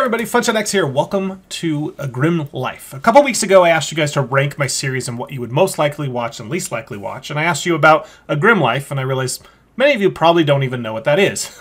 everybody, FunshotX here. Welcome to A Grim Life. A couple weeks ago, I asked you guys to rank my series and what you would most likely watch and least likely watch, and I asked you about A Grim Life, and I realized many of you probably don't even know what that is.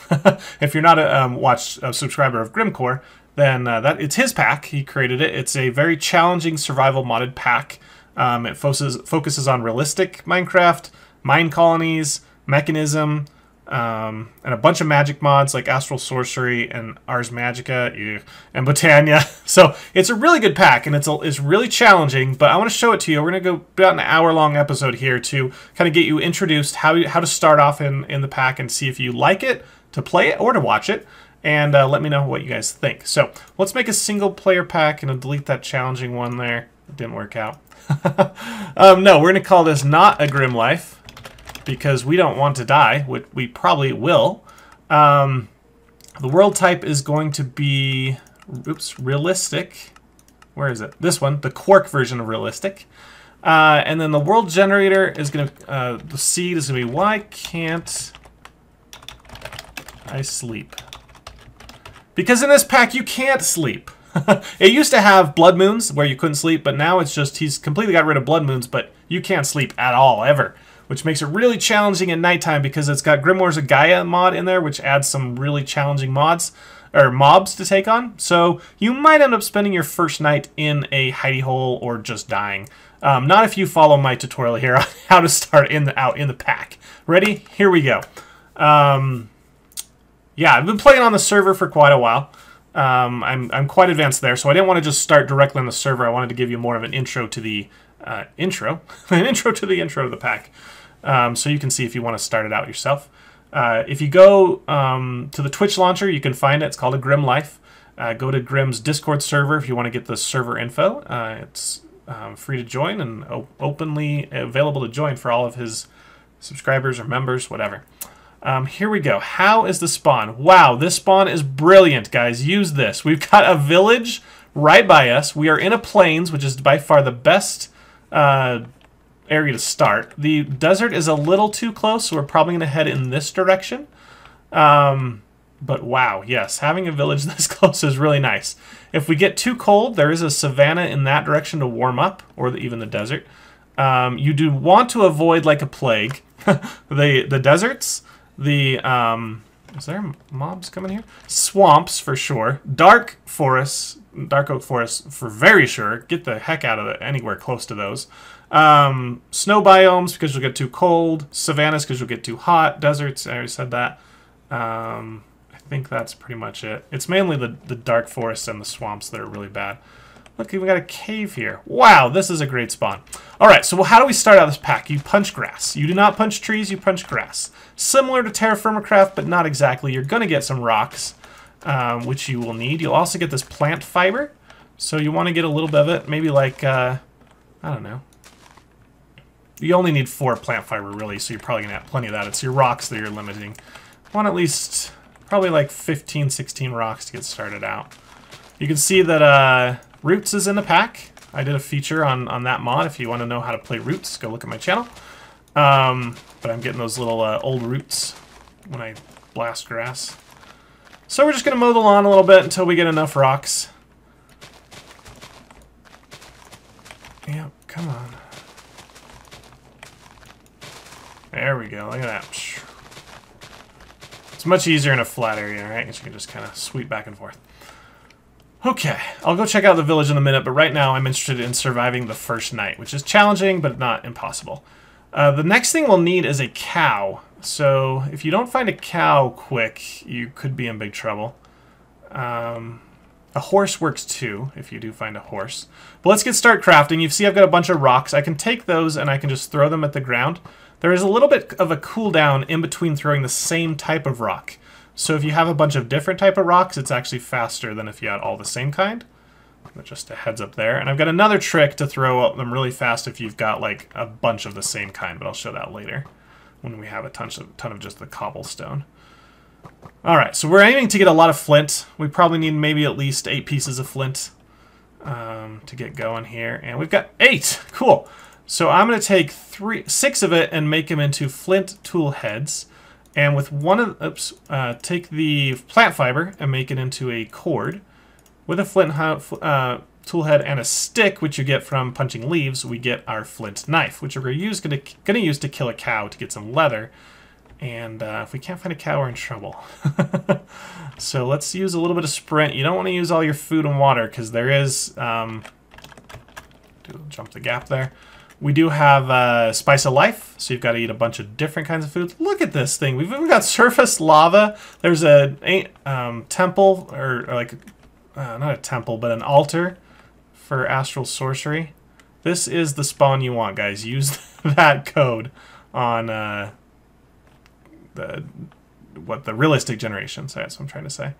If you're not a subscriber of Grimcore, then it's his pack. He created it. It's a very challenging survival modded pack. It focuses on realistic Minecraft, mine colonies, mechanism, and a bunch of magic mods like Astral Sorcery and Ars Magica and Botania. So it's a really good pack, and it's really challenging, but I want to show it to you. We're going to go about an hour-long episode here to kind of get you introduced, how to start off in the pack and see if you like it, to play it, or to watch it, and let me know what you guys think. So let's make a single-player pack, and I'll delete that challenging one there. It didn't work out. No, we're going to call this not A Grim Life, because we don't want to die, which we probably will. The world type is going to be, realistic. Where is it? This one, the Quark version of realistic. And then the world generator is going to, the seed is going to be, why can't I sleep? Because in this pack, you can't sleep. It used to have blood moons where you couldn't sleep, but now it's just, he's completely got rid of blood moons, but you can't sleep at all, ever. Which makes it really challenging at nighttime because it's got Grimoires of Gaia mod in there, which adds some really challenging mobs to take on. So you might end up spending your first night in a hidey hole or just dying. Not if you follow my tutorial here on how to start out in the pack. Ready? Here we go. Yeah, I've been playing on the server for quite a while. I'm quite advanced there, so I didn't want to just start directly on the server. I wanted to give you more of an intro to the intro to the pack. So you can see if you want to start it out yourself. If you go to the Twitch launcher, you can find it. It's called A Grim Life. Go to Grim's Discord server if you want to get the server info. It's free to join and openly available to join for all of his subscribers or members, whatever. Here we go. How is the spawn? Wow, this spawn is brilliant, guys. Use this. We've got a village right by us. We are in a plains, which is by far the best area to start. The desert is a little too close, so we're probably going to head in this direction. But wow, yes, having a village this close is really nice. If we get too cold, there is a savanna in that direction to warm up, or even the desert. You do want to avoid, like a plague, the deserts, is there mobs coming here? Swamps, for sure. Dark forests, dark oak forests, for very sure. Get the heck out of it, anywhere close to those. Snow biomes, because you'll get too cold. Savannas, because you'll get too hot. Deserts, I already said that. I think that's pretty much it. It's mainly the dark forests and the swamps that are really bad. Look, we got a cave here. Wow, this is a great spawn. All right, so how do we start out this pack? You punch grass. You do not punch trees, you punch grass. Similar to Terra Firma Craft, but not exactly. You're going to get some rocks, which you will need. You'll also get this plant fiber. So you want to get a little bit of it, maybe like, I don't know. You only need 4 plant fiber, really, so you're probably going to have plenty of that. It's your rocks that you're limiting. You want at least, probably like 15, 16 rocks to get started out. You can see that Roots is in the pack. I did a feature on that mod. If you want to know how to play Roots, go look at my channel. But I'm getting those little old roots when I blast grass. So we're just going to mow the lawn a little bit until we get enough rocks. Yeah, come on. There we go. Look at that. It's much easier in a flat area, right? You can just kind of sweep back and forth. Okay, I'll go check out the village in a minute, but right now I'm interested in surviving the first night, which is challenging, but not impossible. The next thing we'll need is a cow. So if you don't find a cow quick, you could be in big trouble. A horse works too, if you do find a horse. But let's get started crafting. You see I've got a bunch of rocks. I can take those and I can just throw them at the ground. There is a little bit of a cooldown in between throwing the same type of rock. So if you have a bunch of different type of rocks, it's actually faster than if you had all the same kind. But just a heads up there. And I've got another trick to throw them really fast if you've got like a bunch of the same kind, but I'll show that later when we have a ton of just the cobblestone. Alright, so we're aiming to get a lot of flint. We probably need maybe at least 8 pieces of flint to get going here. And we've got 8! Cool! So I'm going to take 6 of it and make them into flint tool heads. And with one of, take the plant fiber and make it into a cord. With a flint tool head and a stick, which you get from punching leaves, we get our flint knife, which we're going to use to kill a cow to get some leather. And if we can't find a cow, we're in trouble. So let's use a little bit of sprint. You don't want to use all your food and water because there is... jump the gap there. We do have Spice of Life, so you've got to eat a bunch of different kinds of foods. Look at this thing. We've even got surface lava. There's a temple, or like, not a temple, but an altar for astral sorcery. This is the spawn you want, guys. Use that code on the realistic generation. So that's what I'm trying to say.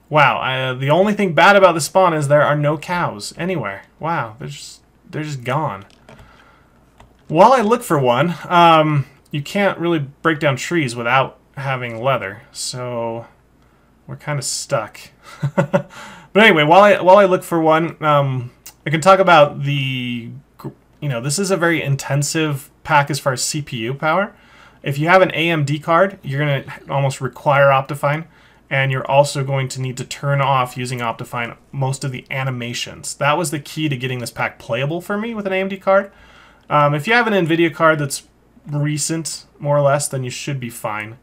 Wow, the only thing bad about the spawn is there are no cows anywhere. Wow, they're just gone. While I look for one, you can't really break down trees without having leather, so we're kind of stuck. But anyway, while I look for one, I can talk about the, this is a very intensive pack as far as CPU power. If you have an AMD card, you're going to almost require Optifine, and you're also going to need to turn off, using Optifine, most of the animations. That was the key to getting this pack playable for me with an AMD card. If you have an NVIDIA card that's recent, more or less, then you should be fine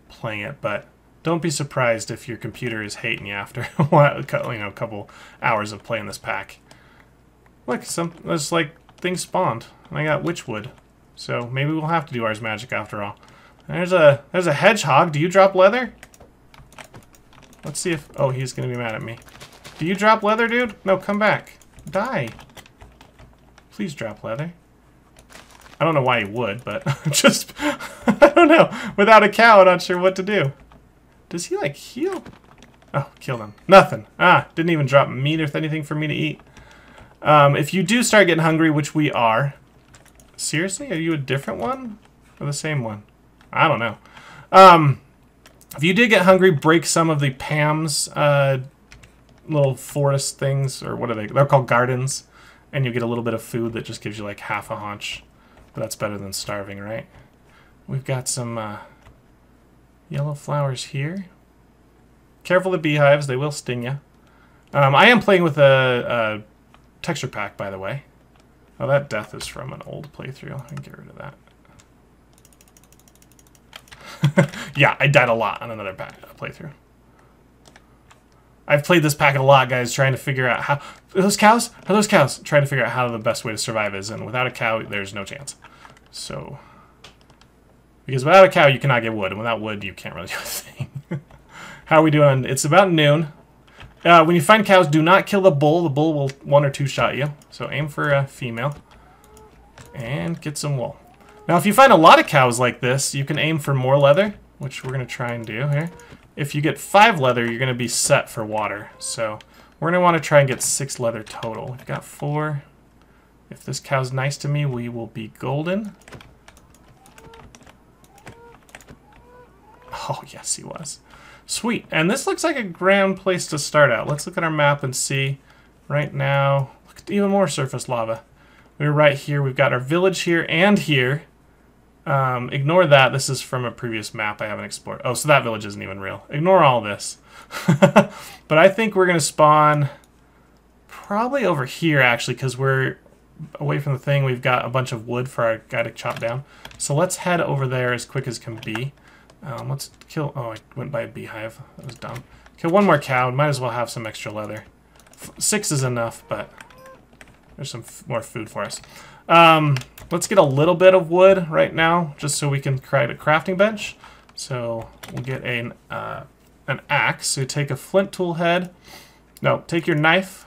playing it. But don't be surprised if your computer is hating you after a couple hours of playing this pack. Look, there's like things spawned. And I got witchwood, so maybe we'll have to do Ars Magic after all. There's a hedgehog. Do you drop leather? Let's see if... Oh, he's gonna be mad at me. Do you drop leather, dude? No, come back. Die. Please drop leather. I don't know why he would, but just... I don't know. Without a cow, I'm not sure what to do. Does he, like, heal? Oh, killed him. Nothing. Didn't even drop meat or anything for me to eat. If you do start getting hungry, which we are... Seriously? Are you a different one? Or the same one? I don't know. If you did get hungry, break some of the Pam's little forest things, or what are they? They're called gardens. And you get a little bit of food that just gives you like half a haunch. But that's better than starving, right? We've got some yellow flowers here. Careful the beehives, they will sting you. I am playing with a texture pack, by the way. Oh, that death is from an old playthrough. I can get rid of that. Yeah, I died a lot on another playthrough. I've played this pack a lot, guys, trying to figure out how... Are those cows? Are those cows? Trying to figure out how the best way to survive is, and without a cow, there's no chance. So... Because without a cow, you cannot get wood, and without wood, you can't really do a thing. How are we doing? It's about noon. When you find cows, do not kill the bull. The bull will one or two shot you. So aim for a female. And get some wool. Now, if you find a lot of cows like this, you can aim for more leather, which we're going to try and do here. If you get 5 leather, you're going to be set for water. So we're going to want to try and get 6 leather total. We've got 4. If this cow's nice to me, we will be golden. Oh, yes, he was. Sweet. And this looks like a grand place to start out. Let's look at our map and see. Right now, look at even more surface lava. We're right here. We've got our village here and here. Ignore that. This is from a previous map I haven't explored. Oh, so that village isn't even real. Ignore all this. But I think we're going to spawn probably over here, actually, because we're away from the thing. We've got a bunch of wood for our guy to chop down. So let's head over there as quick as can be. Let's kill... Oh, I went by a beehive. That was dumb. Kill one more cow. Might as well have some extra leather. 6 is enough, but there's some more food for us. Let's get a little bit of wood right now, just so we can create a crafting bench. So we'll get an axe. So you take a flint tool head. No, take your knife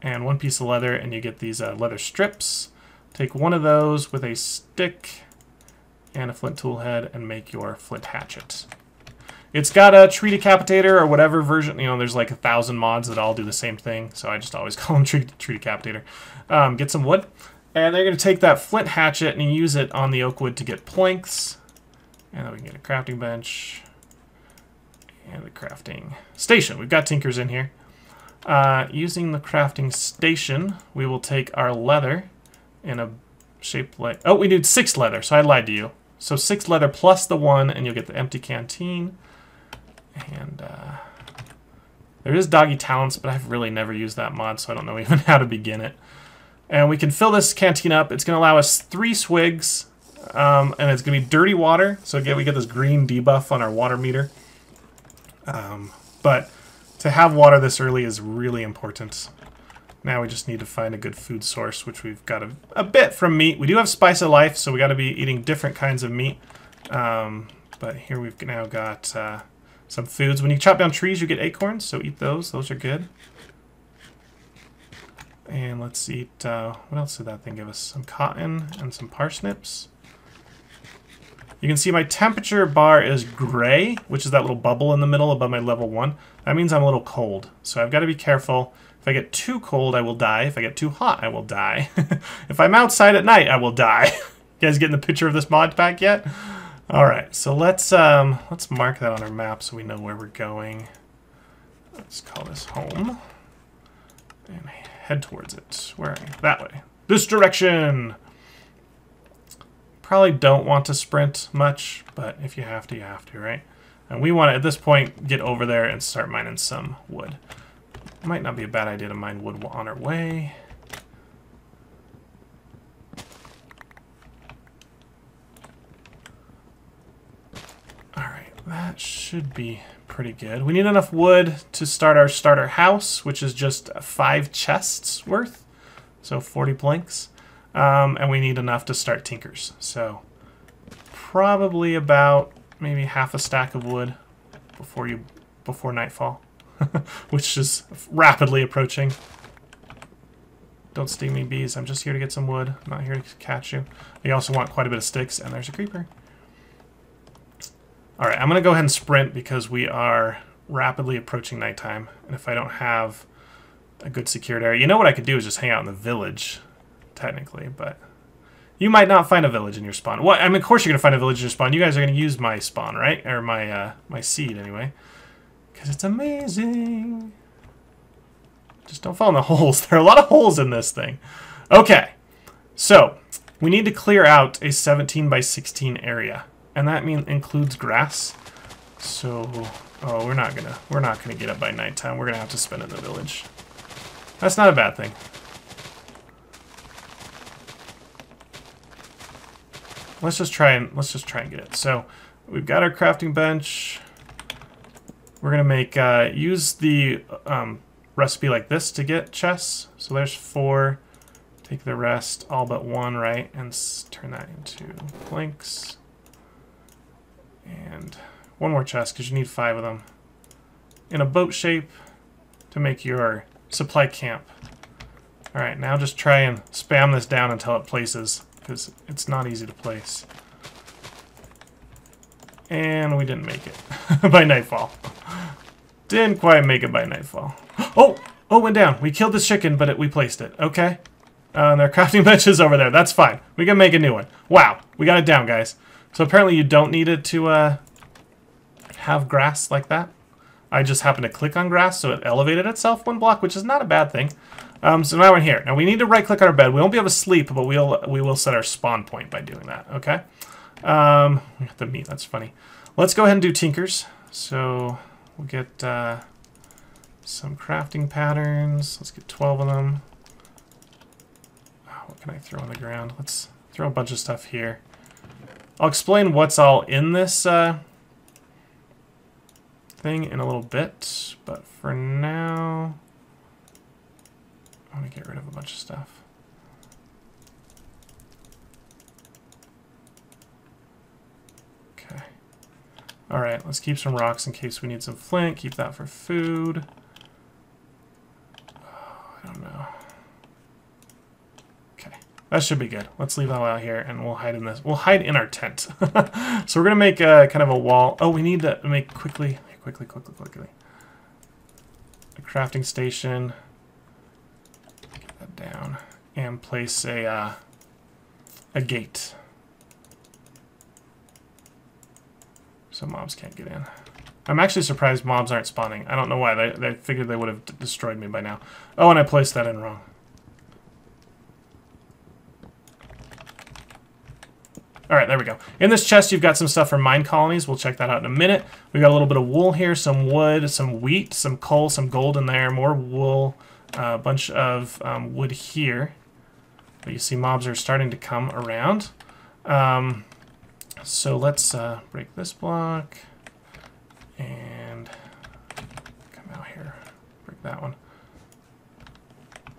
and 1 piece of leather, and you get these leather strips. Take one of those with a stick and a flint tool head and make your flint hatchet. It's got a tree decapitator or whatever version. You know, there's like 1,000 mods that all do the same thing, so I just always call them tree decapitator. Get some wood, and they're going to take that flint hatchet and use it on the oak wood to get planks. And then we can get a crafting bench and the crafting station. We've got tinkers in here. Using the crafting station, we will take our leather in a shape like... Oh, we need 6 leather, so I lied to you. So 6 leather plus the 1, and you'll get the empty canteen. And There is Doggy Talents, but I've really never used that mod, so I don't know even how to begin it. And we can fill this canteen up. It's going to allow us 3 swigs, and it's going to be dirty water. So again, we get this green debuff on our water meter. But to have water this early is really important. Now we just need to find a good food source, which we've got a bit from meat. We do have Spice of Life, so we got to be eating different kinds of meat. But here we've now got some foods. When you chop down trees, you get acorns, so eat those. Those are good. And let's eat, what else did that thing give us? Some cotton and some parsnips. You can see my temperature bar is gray, which is that little bubble in the middle above my level 1. That means I'm a little cold. So I've got to be careful. If I get too cold, I will die. If I get too hot, I will die. If I'm outside at night, I will die. You guys getting the picture of this mod pack yet? Alright, so let's mark that on our map so we know where we're going. Let's call this home. And head towards it. Where are you? That way. This direction! Probably don't want to sprint much, but if you have to, right? And we want to, at this point, get over there and start mining some wood. Might not be a bad idea to mine wood on our way. Alright, that should be pretty good. We need enough wood to start our starter house, which is just 5 chests worth, so 40 planks. And we need enough to start tinkers. So probably about maybe half a stack of wood before nightfall, which is rapidly approaching. Don't sting me, bees. I'm just here to get some wood. I'm not here to catch you. You also want quite a bit of sticks, and there's a creeper. All right, I'm going to go ahead and sprint because we are rapidly approaching nighttime. And if I don't have a good secured area, you know what I could do is just hang out in the village. Technically, but you might not find a village in your spawn. Well, I mean, of course you're gonna find a village in your spawn. You guys are gonna use my spawn, right? Or my my seed anyway, because it's amazing. Just don't fall in the holes. There are a lot of holes in this thing. Okay, so we need to clear out a 17 by 16 area, and that includes grass. So, oh, we're not gonna get up by nighttime. We're gonna have to spend it in the village. That's not a bad thing. Let's just try and get it. So we've got our crafting bench. We're gonna make use the recipe like this to get chests. So there's 4. Take the rest, all but 1, right, and turn that into planks. And 1 more chest because you need 5 of them. In a boat shape to make your supply camp. All right, now just try and spam this down until it places, because it's not easy to place. And we didn't make it by nightfall. Didn't quite make it by nightfall. Oh, it went down. We killed this chicken, but we placed it. Okay. And their crafting bench is over there. That's fine. We can make a new one. Wow, we got it down, guys. So apparently you don't need it to have grass like that. I just happened to click on grass, so it elevated itself 1 block, which is not a bad thing. So now we're here. Now we need to right-click on our bed. We won't be able to sleep, but we will set our spawn point by doing that. Okay. We got the meat. That's funny. Let's go ahead and do tinkers. So we'll get some crafting patterns. Let's get 12 of them. What can I throw on the ground? Let's throw a bunch of stuff here. I'll explain what's all in this thing in a little bit, but for now, I want to get rid of a bunch of stuff. Okay. Alright, let's keep some rocks in case we need some flint. Keep that for food. Oh, I don't know. Okay. That should be good. Let's leave that all out here and we'll hide in this. We'll hide in our tent. So we're going to make kind of a wall. Oh, we need to make quickly. A crafting station. Get that down. And place a gate. So mobs can't get in. I'm actually surprised mobs aren't spawning. I don't know why. They figured they would have destroyed me by now. Oh, and I placed that in wrong. All right, there we go. In this chest, you've got some stuff for mine colonies. We'll check that out in a minute. We've got a little bit of wool here, some wood, some wheat, some coal, some gold in there, more wool, a bunch of wood here. But you see mobs are starting to come around. So let's break this block and come out here, break that one.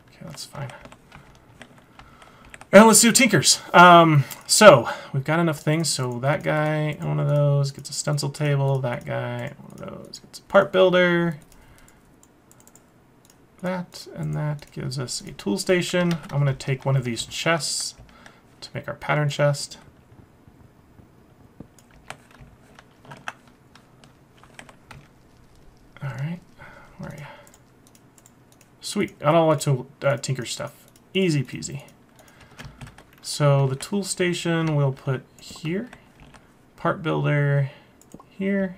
Okay, that's fine. And let's do tinkers. So we've got enough things. So that guy, one of those gets a stencil table. That guy, one of those gets a part builder. That and that gives us a tool station. I'm going to take one of these chests to make our pattern chest. All right, where are you? Sweet, got all to tinker stuff. Easy peasy. So the tool station we'll put here, part builder here,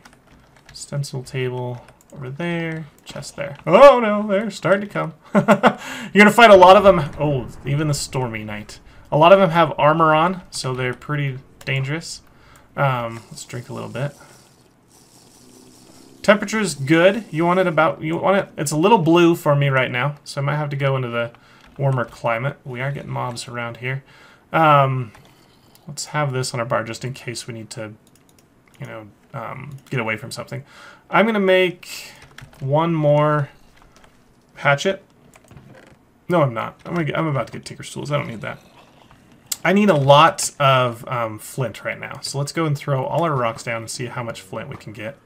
stencil table over there, chest there. Oh no, they're starting to come. You're gonna fight a lot of them. Oh, even the stormy night. A lot of them have armor on, so they're pretty dangerous. Let's drink a little bit. Temperature is good. It's a little blue for me right now, so I might have to go into the warmer climate. We are getting mobs around here. Let's have this on our bar just in case we need to, get away from something. I'm gonna make one more hatchet. No, I'm not. I'm about to get tinker's tools. I don't need that. I need a lot of flint right now. So let's go and throw all our rocks down and see how much flint we can get.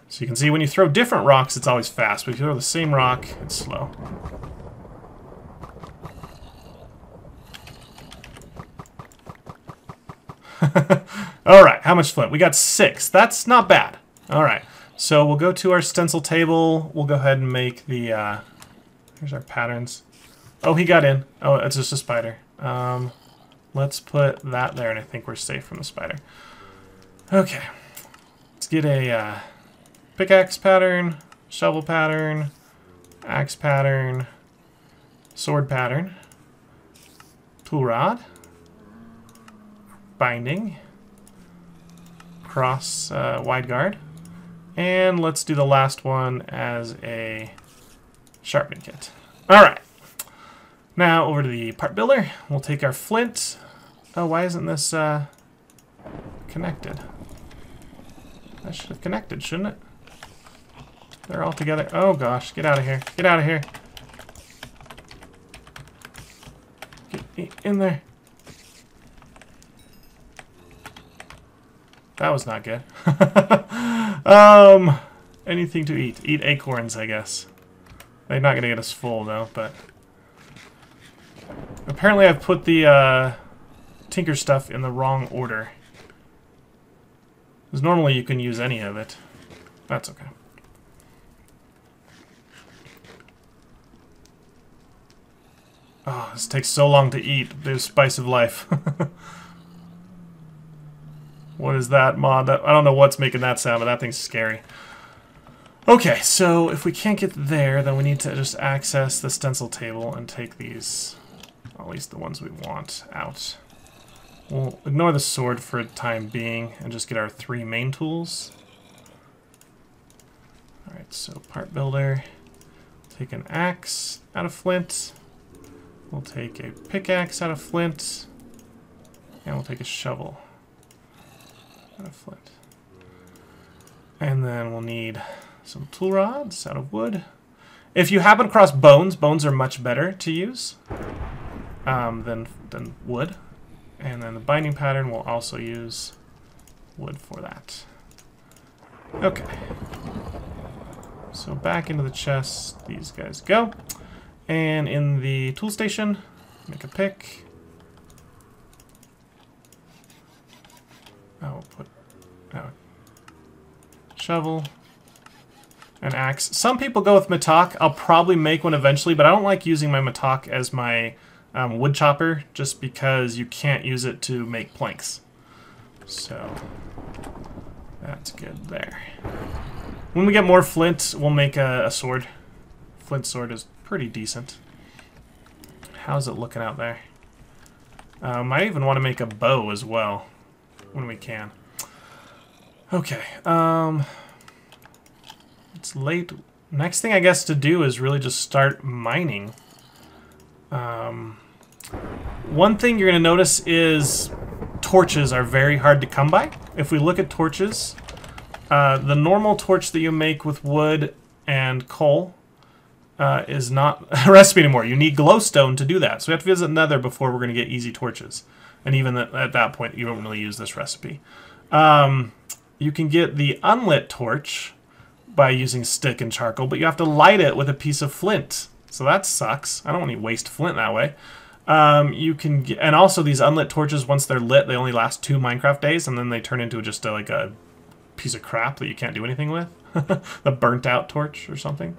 So you can see when you throw different rocks, it's always fast, but if you throw the same rock, it's slow. Alright, how much flint? We got 6. That's not bad. Alright, so we'll go to our stencil table. We'll go ahead and make the, here's our patterns. Oh, he got in. Oh, it's just a spider. Let's put that there, and I think we're safe from the spider. Okay, let's get a pickaxe pattern, shovel pattern, axe pattern, sword pattern, tool rod, binding, cross wide guard, and let's do the last one as a sharpening kit. Alright, now over to the part builder. We'll take our flint. Oh, why isn't this connected? That should have connected, shouldn't it? They're all together. Oh gosh, get out of here. Get out of here. Get in there. That was not good. Anything to eat. Eat acorns, I guess. They're not gonna get us full though, but apparently I've put the tinker stuff in the wrong order. Because normally you can use any of it. That's okay. Oh, this takes so long to eat. The spice of life. What is that mod? I don't know what's making that sound, but that thing's scary. Okay, so if we can't get there, then we need to just access the stencil table and take these, at least the ones we want, out. We'll ignore the sword for the time being and just get our 3 main tools. Alright, so part builder. Take an axe out of flint. We'll take a pickaxe out of flint. And we'll take a shovel out of flint. And then we'll need some tool rods out of wood. If you happen across bones, bones are much better to use than wood. And then the binding pattern will also use wood for that. Okay. So back into the chest, these guys go. And in the tool station, make a pick. I'll put shovel, an axe. Some people go with mattock. I'll probably make one eventually, but I don't like using my mattock as my wood chopper just because you can't use it to make planks. So that's good there. When we get more flint, we'll make a sword. Flint sword is pretty decent. How's it looking out there? Might even want to make a bow as well when we can. Okay. It's late. Next thing I guess to do is really just start mining. One thing you're going to notice is torches are very hard to come by. If we look at torches, the normal torch that you make with wood and coal is not a recipe anymore. You need glowstone to do that. So we have to visit Nether before we're going to get easy torches. And even at that point, you don't really use this recipe. You can get the Unlit Torch by using stick and charcoal, but you have to light it with a piece of flint. So that sucks. I don't want to waste flint that way. You can get, and also these Unlit Torches, once they're lit, they only last 2 Minecraft days, and then they turn into just like a piece of crap that you can't do anything with. The burnt out torch or something.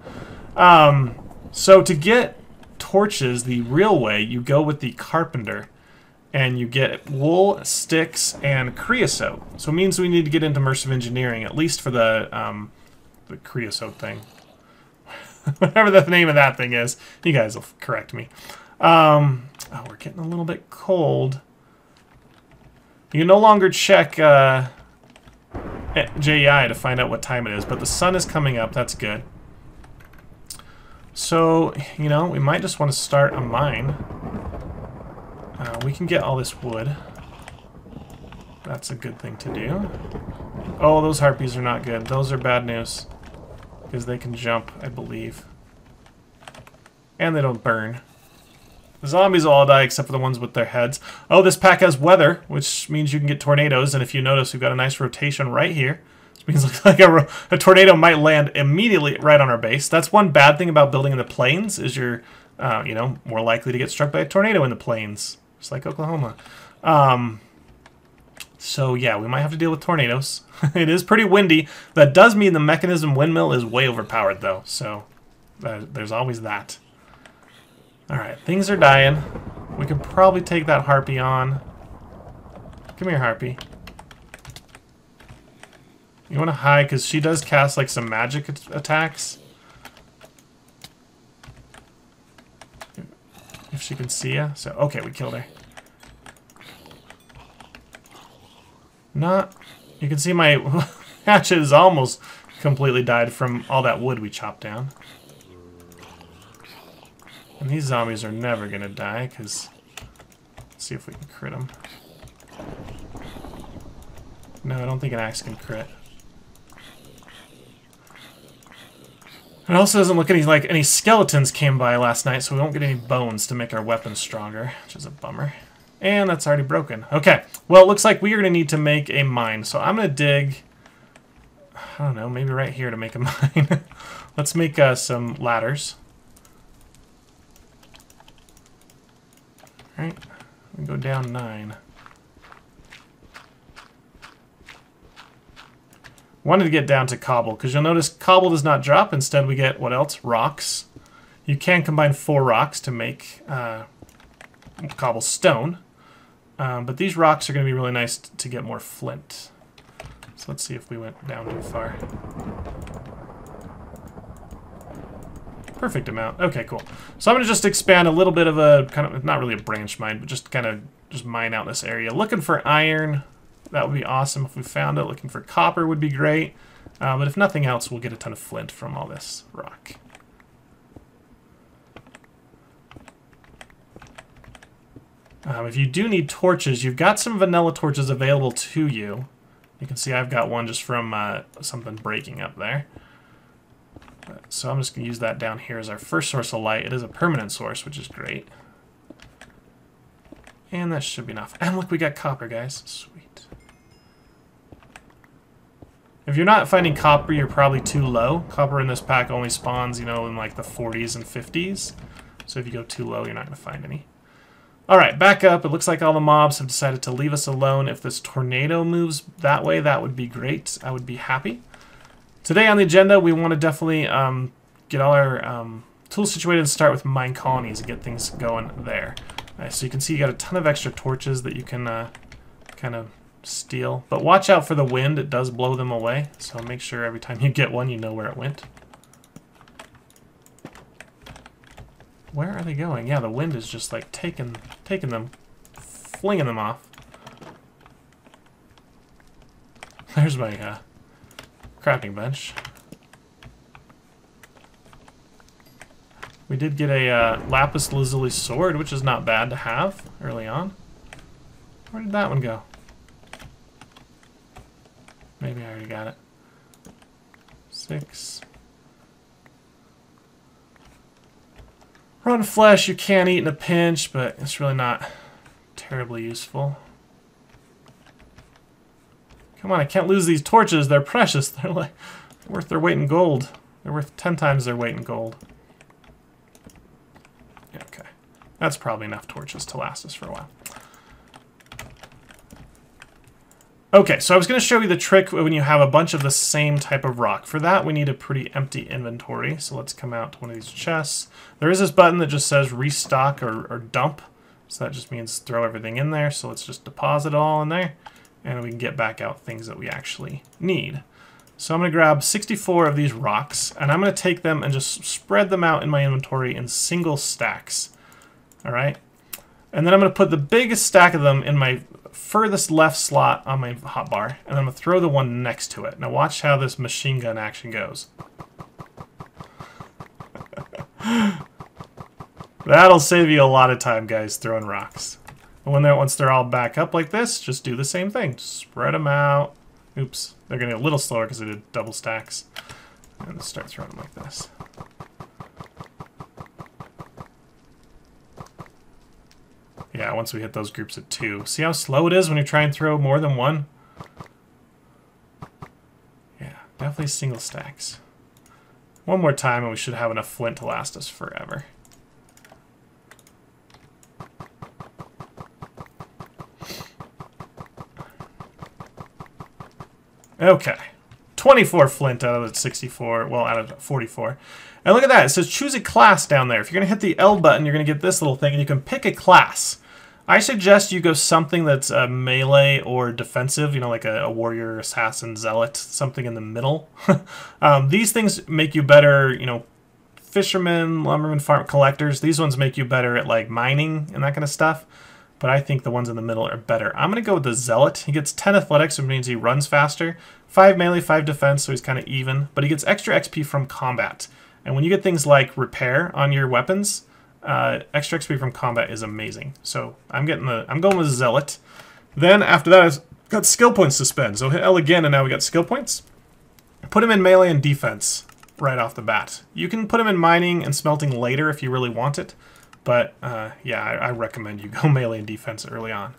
So to get torches the real way, you go with the carpenter and you get wool, sticks, and creosote. So it means we need to get into immersive engineering, at least for the creosote thing. Whatever the name of that thing is. You guys will correct me. Oh, we're getting a little bit cold. You can no longer check JEI to find out what time it is, but the sun is coming up. That's good. So, you know, we might just want to start a mine. We can get all this wood. That's a good thing to do. Oh, those harpies are not good. Those are bad news. Because they can jump, I believe. And they don't burn. The zombies will all die except for the ones with their heads. Oh, this pack has weather, which means you can get tornadoes. And if you notice, we've got a nice rotation right here. Which means it looks like a tornado might land immediately right on our base. That's one bad thing about building in the plains, is you're, you know, more likely to get struck by a tornado in the plains. Just like Oklahoma. So yeah, we might have to deal with tornadoes. It is pretty windy. That does mean the mechanism windmill is way overpowered though. So there's always that. Alright, things are dying. We could probably take that harpy on. Come here, harpy. You want to hide because she does cast like some magic attacks. If she can see you. So, okay, we killed her. Not... You can see my hatchet is almost completely died from all that wood we chopped down. And these zombies are never going to die, because... Let's see if we can crit them. No, I don't think an axe can crit. It also doesn't look like any skeletons came by last night, so we won't get any bones to make our weapons stronger, which is a bummer. And that's already broken. Okay, well, it looks like we are going to need to make a mine. So I'm going to dig, I don't know, maybe right here to make a mine. Let's make some ladders. All right, we go down 9. Wanted to get down to cobble, because you'll notice cobble does not drop. Instead, we get, what else? Rocks. You can combine 4 rocks to make cobblestone. But these rocks are going to be really nice to get more flint. So let's see if we went down too far. Perfect amount. Okay, cool. So I'm going to just expand a little bit of a, kind of, not really a branch mine, but just kind of just mine out this area. Looking for iron. That would be awesome if we found it. Looking for copper would be great. But if nothing else, we'll get a ton of flint from all this rock. If you do need torches, you've got some vanilla torches available to you. You can see I've got one just from something breaking up there. So I'm just going to use that down here as our first source of light. It is a permanent source, which is great. And that should be enough. And look, we got copper, guys. Sweet. If you're not finding copper, you're probably too low. Copper in this pack only spawns, you know, in like the 40s and 50s. So if you go too low, you're not going to find any. Alright, back up. It looks like all the mobs have decided to leave us alone. If this tornado moves that way, that would be great. I would be happy. Today on the agenda, we want to definitely get all our tools situated and start with mine colonies and get things going there. So you can see you got a ton of extra torches that you can kind of steal. But watch out for the wind. It does blow them away. So make sure every time you get one, you know where it went. Where are they going? Yeah, the wind is just like taking them flinging them off. There's my crafting bench. We did get a lapis lazuli sword, which is not bad to have early on. Where did that one go? Maybe I already got it. 6. Rotten flesh you can eat in a pinch, but it's really not terribly useful. Come on, I can't lose these torches. They're precious. They're like worth their weight in gold. They're worth 10 times their weight in gold. Okay. That's probably enough torches to last us for a while. Okay, so I was going to show you the trick when you have a bunch of the same type of rock. For that, we need a pretty empty inventory. So let's come out to one of these chests. There is this button that just says restock or dump. So that just means throw everything in there. So let's just deposit it all in there. And we can get back out things that we actually need. So I'm going to grab 64 of these rocks. And I'm going to take them and just spread them out in my inventory in single stacks. All right? And then I'm going to put the biggest stack of them in my furthest left slot on my hotbar, and then I'm going to throw the one next to it. Now watch how this machine gun action goes. That'll save you a lot of time, guys, throwing rocks. And once they're all back up like this, just do the same thing. Spread them out. Oops, they're going to be a little slower because I did double stacks. And start throwing them like this. Yeah, once we hit those groups of 2. See how slow it is when you try and throw more than one? Yeah, definitely single stacks. One more time and we should have enough flint to last us forever. Okay. 24 flint out of the 64, well, out of 44. And look at that, it says choose a class down there. If you're going to hit the L button, you're going to get this little thing, and you can pick a class. I suggest you go something that's melee or defensive, you know, like a warrior, assassin, zealot, something in the middle. These things make you better, you know, fishermen, lumbermen, farm collectors. These ones make you better at like mining and that kind of stuff. But I think the ones in the middle are better. I'm going to go with the zealot. He gets 10 athletics, which means he runs faster. 5 melee, 5 defense, so he's kind of even. But he gets extra XP from combat. And when you get things like repair on your weapons, extra XP from combat is amazing. So I'm going with Zealot. Then after that, I've got skill points to spend. So hit L again, and now we got skill points. Put him in melee and defense right off the bat. You can put him in mining and smelting later if you really want it. But yeah, I recommend you go melee and defense early on.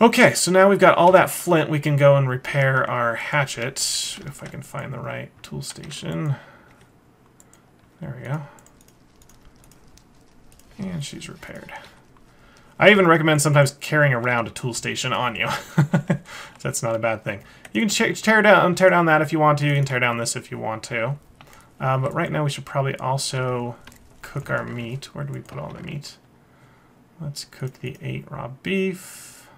Okay, so now we've got all that flint. We can go and repair our hatchet. If I can find the right tool station. There we go. And she's repaired. I even recommend sometimes carrying around a tool station on you. That's not a bad thing. You can tear down that if you want to. You can tear down this if you want to. But right now we should probably also cook our meat. Where do we put all the meat? Let's cook the 8 raw beef.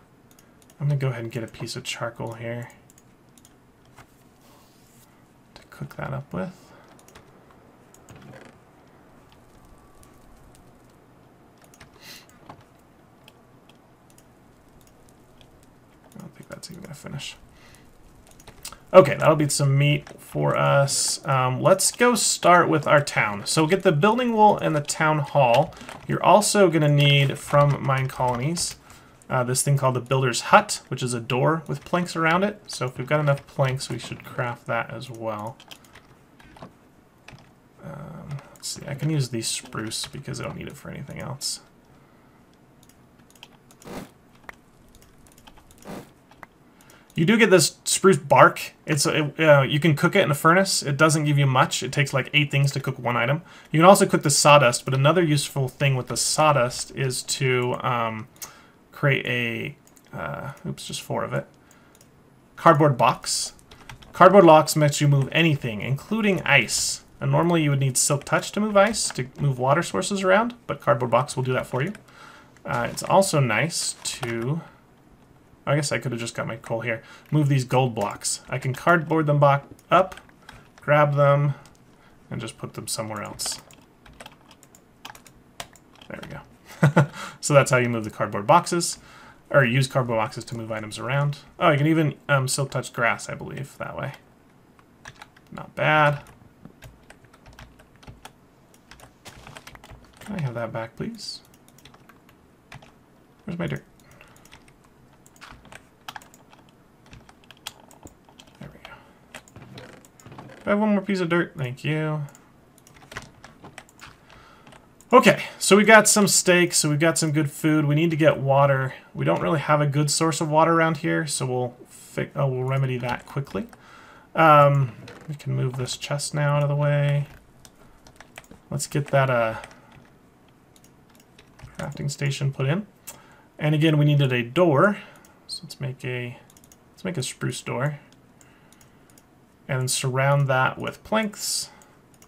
I'm going to go ahead and get a piece of charcoal here to cook that up with. I don't think that's even going to finish. Okay, that'll be some meat for us. Let's go start with our town. So get the building wool and the town hall. You're also going to need from mine colonies this thing called the builder's hut, which is a door with planks around it. So if we've got enough planks, we should craft that as well. Let's see, I can use these spruce because I don't need it for anything else. You do get this spruce bark. It's you can cook it in a furnace. It doesn't give you much. It takes like 8 things to cook 1 item. You can also cook the sawdust, but another useful thing with the sawdust is to create a, oops, just 4 of it, cardboard box. Cardboard box makes you move anything, including ice. And normally you would need silk touch to move ice, to move water sources around, but cardboard box will do that for you. It's also nice to... I guess I could have just got my coal here. Move these gold blocks. I can cardboard them up, grab them, and just put them somewhere else. There we go. So that's how you move the cardboard boxes, or use cardboard boxes to move items around. Oh, you can even silk touch grass, I believe, that way. Not bad. Can I have that back, please? Where's my dirt? There we go. I have one more piece of dirt. Thank you. Okay, so we got some steak, so we've got some good food. We need to get water. We don't really have a good source of water around here, so we'll remedy that quickly. We can move this chest now out of the way. Let's get that crafting station put in. And again, we needed a door, so let's make a spruce door, and then surround that with planks,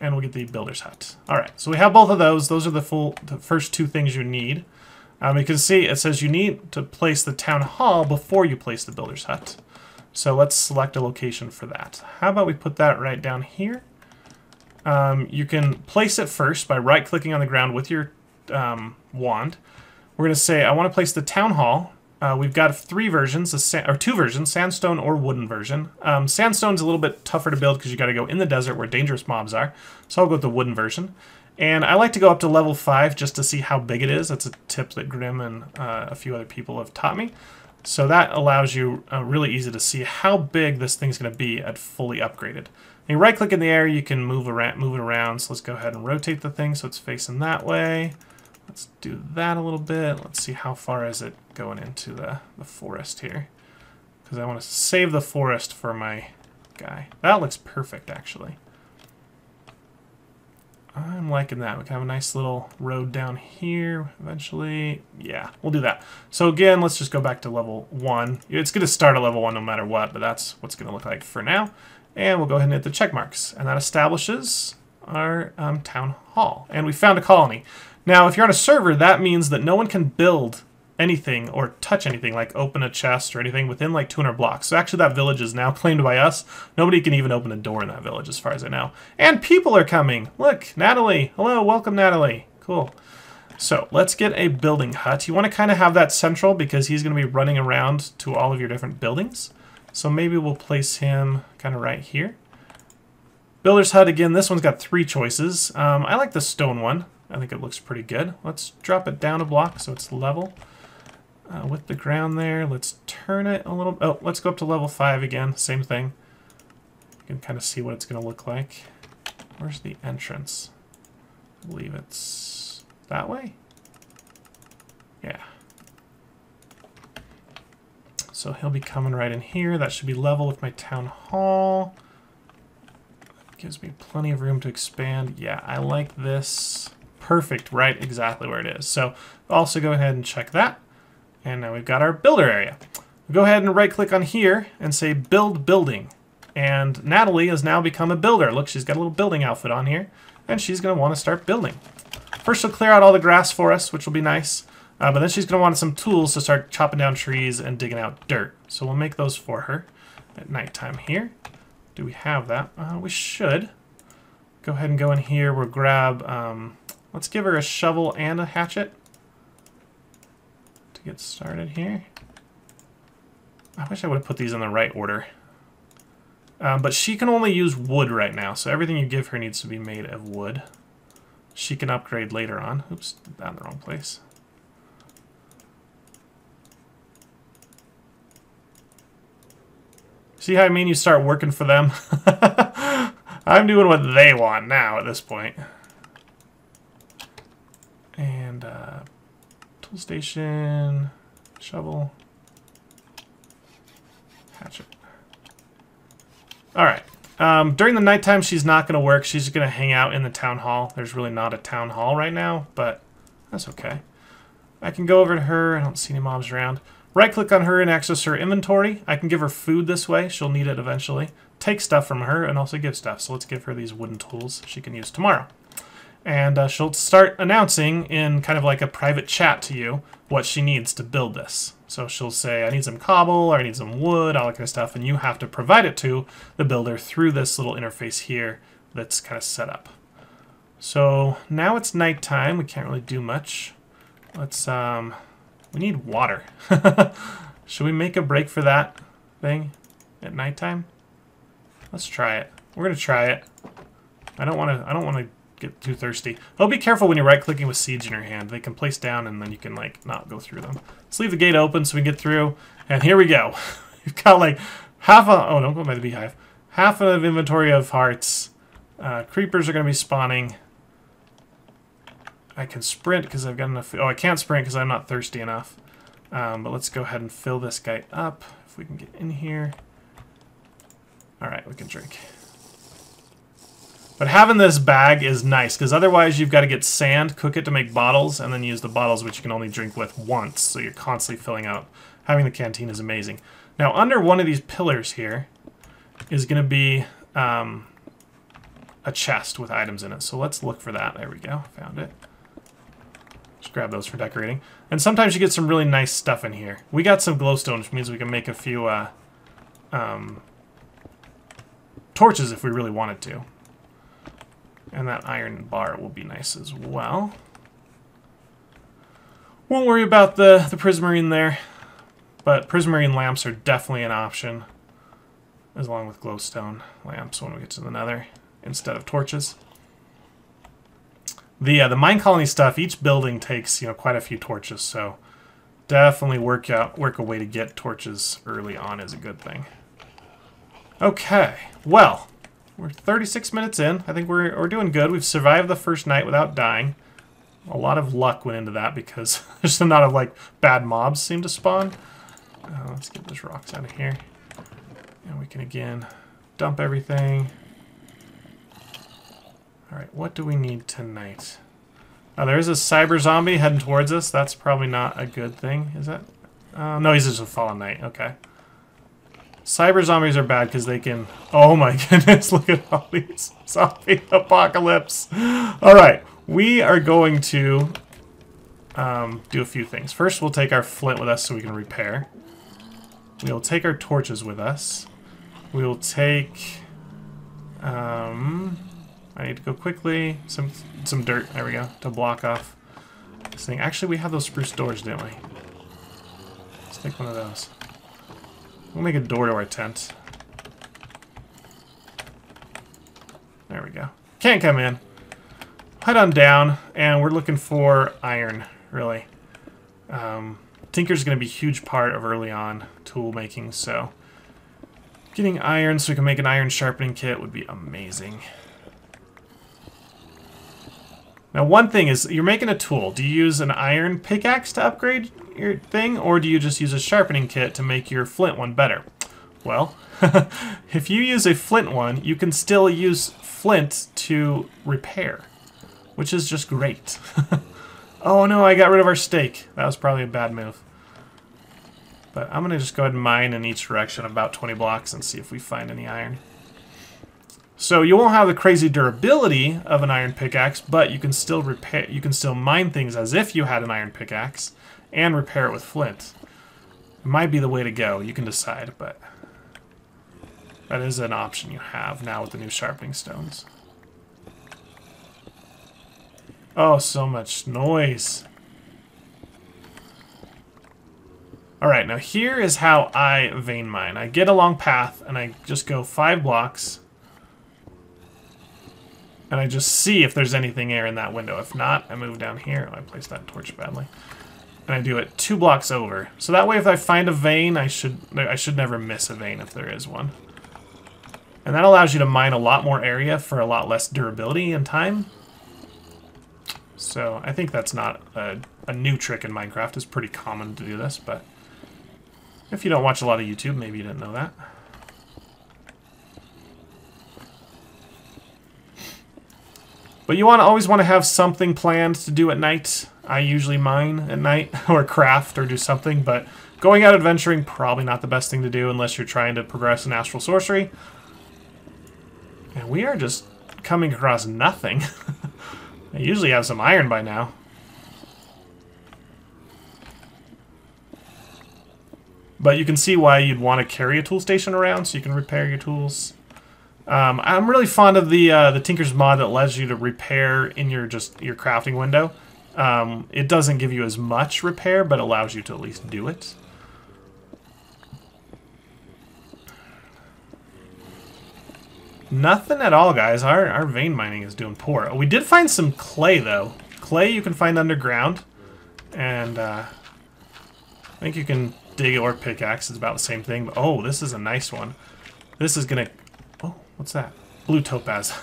and we'll get the builder's hut. All right, so we have both of those. Those are the first two things you need. You can see it says you need to place the town hall before you place the builder's hut. So let's select a location for that. How about we put that right down here? You can place it first by right-clicking on the ground with your wand. We're going to say, I want to place the town hall. We've got two versions, sandstone or wooden version. Sandstone's a little bit tougher to build because you got to go in the desert where dangerous mobs are. So I'll go with the wooden version. And I like to go up to level 5 just to see how big it is. That's a tip that Grim and a few other people have taught me. So that allows you really easy to see how big this thing's going to be at fully upgraded. And you right-click in the area, you can move it around. So let's go ahead and rotate the thing so it's facing that way. Let's do that a little bit. Let's see how far is it going into the forest here. Because I want to save the forest for my guy. That looks perfect, actually. I'm liking that. We can have a nice little road down here eventually. Yeah, we'll do that. So again, let's just go back to level 1. It's going to start at level 1 no matter what, but that's what's going to look like for now. And we'll go ahead and hit the check marks. And that establishes our town hall. And we found a colony. Now, if you're on a server, that means that no one can build anything or touch anything, like open a chest or anything, within like 200 blocks. So actually that village is now claimed by us. Nobody can even open a door in that village as far as I know. And people are coming. Look, Natalie. Hello, welcome, Natalie. Cool. So let's get a building hut. You want to kind of have that central because he's going to be running around to all of your different buildings. So maybe we'll place him kind of right here. Builder's hut, again, this one's got 3 choices. I like the stone one. I think it looks pretty good. Let's drop it down a block so it's level with the ground there. Let's turn it a little. Oh, let's go up to level 5 again. Same thing. You can kind of see what it's going to look like. Where's the entrance? I believe it's that way. Yeah. So he'll be coming right in here. That should be level with my town hall. Gives me plenty of room to expand. Yeah, I like this. Perfect, right exactly where it is. So also go ahead and check that. And now we've got our builder area. We'll go ahead and right click on here and say build building. And Natalie has now become a builder. Look, she's got a little building outfit on here. And she's going to want to start building. First she'll clear out all the grass for us, which will be nice. But then she's going to want some tools to start chopping down trees and digging out dirt. So we'll make those for her at nighttime here. Do we have that? We should. Go ahead and go in here. We'll grab... let's give her a shovel and a hatchet to get started here. I wish I would have put these in the right order. But she can only use wood right now, so everything you give her needs to be made of wood. She can upgrade later on. Oops, did that in the wrong place. See how I mean you start working for them? I'm doing what they want now at this point. And tool station, shovel, hatchet. All right. During the nighttime, she's not going to work. She's just going to hang out in the town hall. There's really not a town hall right now, but that's okay. I can go over to her. I don't see any mobs around. Right-click on her and access her inventory. I can give her food this way. She'll need it eventually. Take stuff from her and also give stuff. So let's give her these wooden tools she can use tomorrow. And she'll start announcing in kind of like a private chat to you what she needs to build this. So she'll say, I need some cobble, or I need some wood, all that kind of stuff, and you have to provide it to the builder through this little interface here that's kind of set up. So now it's nighttime. We can't really do much. Let's, we need water. Should we make a break for that thing at nighttime? Let's try it. We're gonna try it. I don't wanna get too thirsty. Oh, be careful when you're right-clicking with seeds in your hand. They can place down and then you can, like, not go through them. Let's leave the gate open so we can get through. And here we go. We've got, like, oh, don't go by the beehive. Half of inventory of hearts. Creepers are gonna be spawning. I can sprint because I've got enough. Oh, I can't sprint because I'm not thirsty enough. But let's go ahead and fill this guy up if we can get in here. All right, we can drink. But having this bag is nice because otherwise you've got to get sand, cook it to make bottles, and then use the bottles which you can only drink with once. So you're constantly filling out. Having the canteen is amazing. Now under one of these pillars here is going to be a chest with items in it. So let's look for that. There we go. Found it. Just grab those for decorating. And sometimes you get some really nice stuff in here. We got some glowstone, which means we can make a few torches if we really wanted to. And that iron bar will be nice as well. Won't worry about the prismarine there. But prismarine lamps are definitely an option. Along with glowstone lamps when we get to the nether. Instead of torches. The minecolony stuff, each building takes, quite a few torches, so definitely work a way to get torches early on is a good thing. Okay, well, we're 36 minutes in. I think we're doing good. We've survived the first night without dying. A lot of luck went into that because there's a lot of like bad mobs seem to spawn. Let's get those rocks out of here, and we can again dump everything. Alright, what do we need tonight? Oh, there's a cyber zombie heading towards us. That's probably not a good thing, is that? No, he's just a fallen knight. Okay. Cyber zombies are bad because they can... Oh my goodness, look at all these zombie apocalypse. Alright, we are going to do a few things. First, we'll take our flint with us so we can repair. We'll take our torches with us. We'll take... I need to go quickly. Some dirt. There we go. To block off this thing. Actually, we have those spruce doors, didn't we? Let's take one of those. We'll make a door to our tent. There we go. Can't come in. Head on down, and we're looking for iron, really. Tinker's going to be a huge part of early on tool making, so getting iron so we can make an iron sharpening kit would be amazing. Now, one thing is, you're making a tool. Do you use an iron pickaxe to upgrade your thing, or do you just use a sharpening kit to make your flint one better? Well, if you use a flint one, you can still use flint to repair, which is just great. Oh no, I got rid of our steak. That was probably a bad move. But I'm going to just go ahead and mine in each direction about 20 blocks and see if we find any iron. So you won't have the crazy durability of an iron pickaxe, but you can still repair. You can still mine things as if you had an iron pickaxe, and repair it with flint. It might be the way to go. You can decide, but that is an option you have now with the new sharpening stones. Oh, so much noise. All right, now here is how I vein mine. I get a long path, and I just go 5 blocks. And I just see if there's anything there in that window. If not, I move down here. Oh, I placed that torch badly. And I do it 2 blocks over. So that way if I find a vein, I should never miss a vein if there is one. And that allows you to mine a lot more area for a lot less durability and time. So I think that's not a new trick in Minecraft. It's pretty common to do this, but if you don't watch a lot of YouTube, maybe you didn't know that. But you always want to have something planned to do at night. I usually mine at night, or craft, or do something, but going out adventuring, probably not the best thing to do unless you're trying to progress in astral sorcery. And we are just coming across nothing. I usually have some iron by now. But you can see why you'd want to carry a tool station around so you can repair your tools. I'm really fond of the Tinker's mod that allows you to repair in your crafting window. it doesn't give you as much repair, but allows you to at least do it. Nothing at all, guys. Our vein mining is doing poor. We did find some clay, though. Clay you can find underground. And I think you can dig or pickaxe. It's about the same thing. But, oh, this is a nice one. This is going to... Oh, what's that? Blue topaz.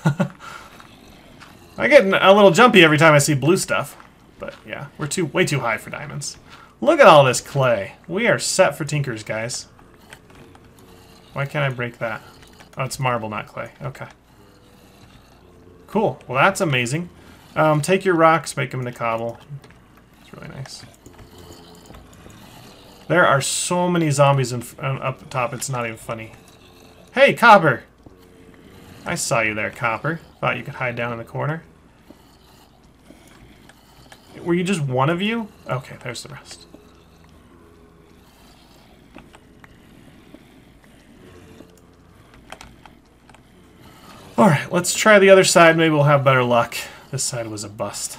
I get a little jumpy every time I see blue stuff. But, yeah, we're way too high for diamonds. Look at all this clay. We are set for tinkers, guys. Why can't I break that? Oh, it's marble, not clay. Okay. Cool. Well, that's amazing. Take your rocks, make them into cobble. It's really nice. There are so many zombies up top, it's not even funny. Hey, Copper! I saw you there, Copper. Thought you could hide down in the corner. Were you just one of you? Okay, there's the rest. Alright, let's try the other side. Maybe we'll have better luck. This side was a bust.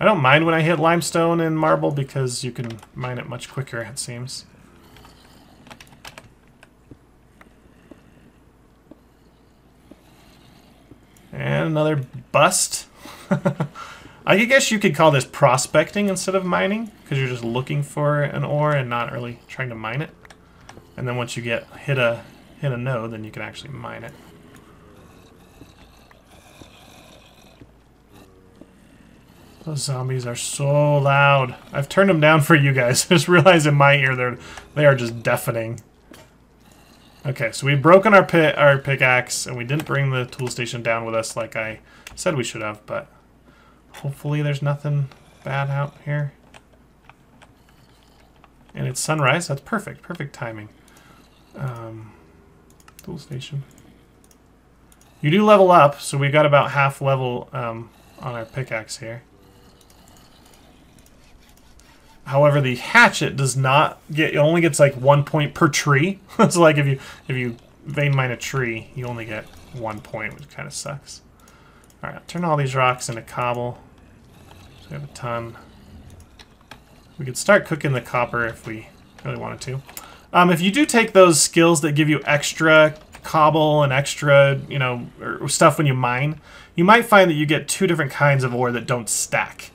I don't mind when I hit limestone and marble because you can mine it much quicker, it seems. And another bust. I guess you could call this prospecting instead of mining, because you're just looking for an ore and not really trying to mine it. And then once you hit a node, then you can actually mine it. Those zombies are so loud. I've turned them down for you guys. I just realized in my ear they are just deafening. Okay, so we've broken our pickaxe, and we didn't bring the tool station down with us like I said we should have, but hopefully there's nothing bad out here. And it's sunrise. That's perfect. Perfect timing. Tool station. You do level up, so we got about half level on our pickaxe here. However, the hatchet does not get. It only gets like 1 point per tree. So like if you vein mine a tree, you only get 1 point, which kind of sucks. All right, turn all these rocks into cobble. So we have a ton. We could start cooking the copper if we really wanted to. If you do take those skills that give you extra cobble and extra, you know, or stuff when you mine, you might find that you get 2 different kinds of ore that don't stack.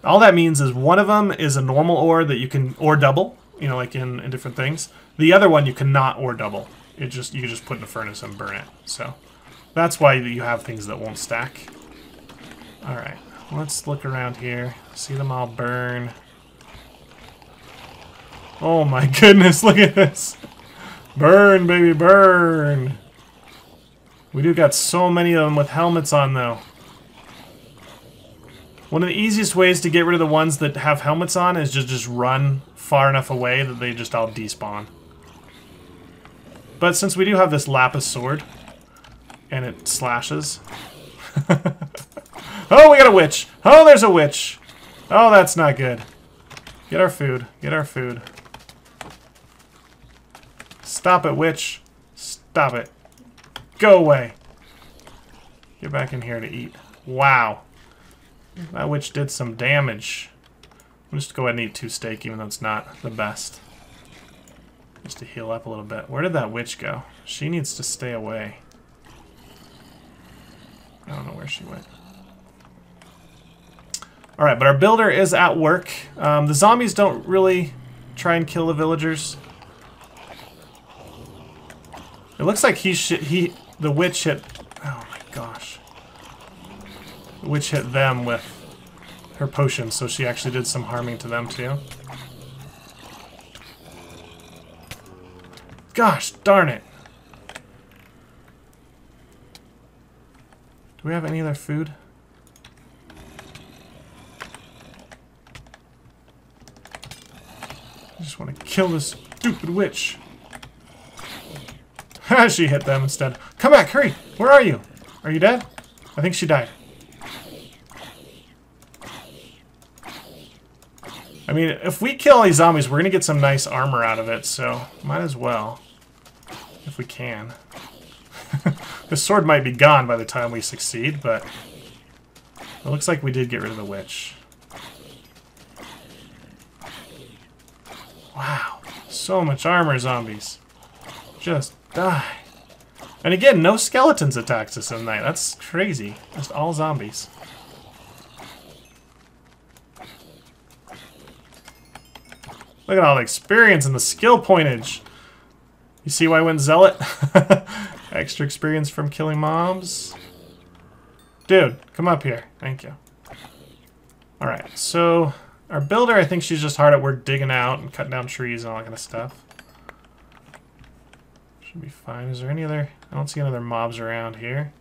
All that means is one of them is a normal ore that you can ore double, you know, like in different things. The other one you cannot ore double. You can just put in a furnace and burn it. So that's why you have things that won't stack. All right, let's look around here. See them all burn. Oh my goodness, look at this. Burn, baby, burn. We do got so many of them with helmets on, though. One of the easiest ways to get rid of the ones that have helmets on is just run far enough away that they just all despawn. But since we do have this lapis sword, and it slashes... Oh, we got a witch! Oh, there's a witch! Oh, that's not good. Get our food. Get our food. Stop it, witch. Stop it. Go away. Get back in here to eat. Wow. That witch did some damage. I'll just go ahead and eat 2 steak, even though it's not the best. Just to heal up a little bit. Where did that witch go? She needs to stay away. I don't know where she went. Alright, but our builder is at work. The zombies don't really try and kill the villagers. It looks like the witch hit... Oh my gosh. The witch hit them with her potion, so she actually did some harming to them too. Gosh darn it. Do we have any other food? I just want to kill this stupid witch. Ha! She hit them instead. Come back, hurry! Where are you? Are you dead? I think she died. I mean, if we kill all these zombies, we're gonna get some nice armor out of it, so might as well. If we can. The sword might be gone by the time we succeed, but it looks like we did get rid of the witch. Wow. So much armor, zombies. Just die. And again, no skeletons attacked us in night. That's crazy. Just all zombies. Look at all the experience and the skill pointage. You see why I went zealot? Extra experience from killing mobs. Dude, come up here. Thank you. Alright, so our builder, I think she's just hard at work digging out and cutting down trees and all that kind of stuff. Should be fine. Is there any other... I don't see any other mobs around here.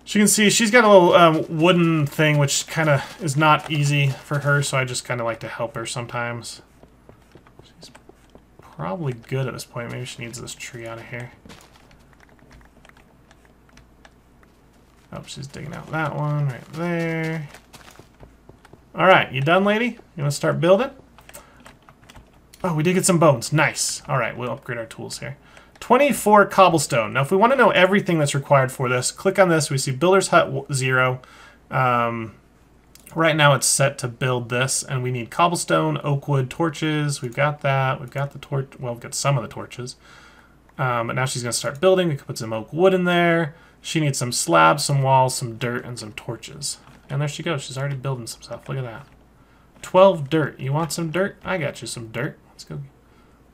As you can see, she's got a little wooden thing, which kind of is not easy for her, so I just kind of like to help her sometimes. She's probably good at this point. Maybe she needs this tree out of here. Oh, she's digging out that one right there. Alright, you done, lady? You want to start building? Oh, we did get some bones. Nice. Alright, we'll upgrade our tools here. 24 cobblestone. Now, if we want to know everything that's required for this, click on this. We see Builder's Hut 0. Right now, it's set to build this, and we need cobblestone, oak wood, torches. We've got that. We've got the torch. Well, we've got some of the torches. But now she's going to start building. We can put some oak wood in there. She needs some slabs, some walls, some dirt, and some torches. And there she goes. She's already building some stuff. Look at that. 12 dirt. You want some dirt? I got you some dirt. Let's go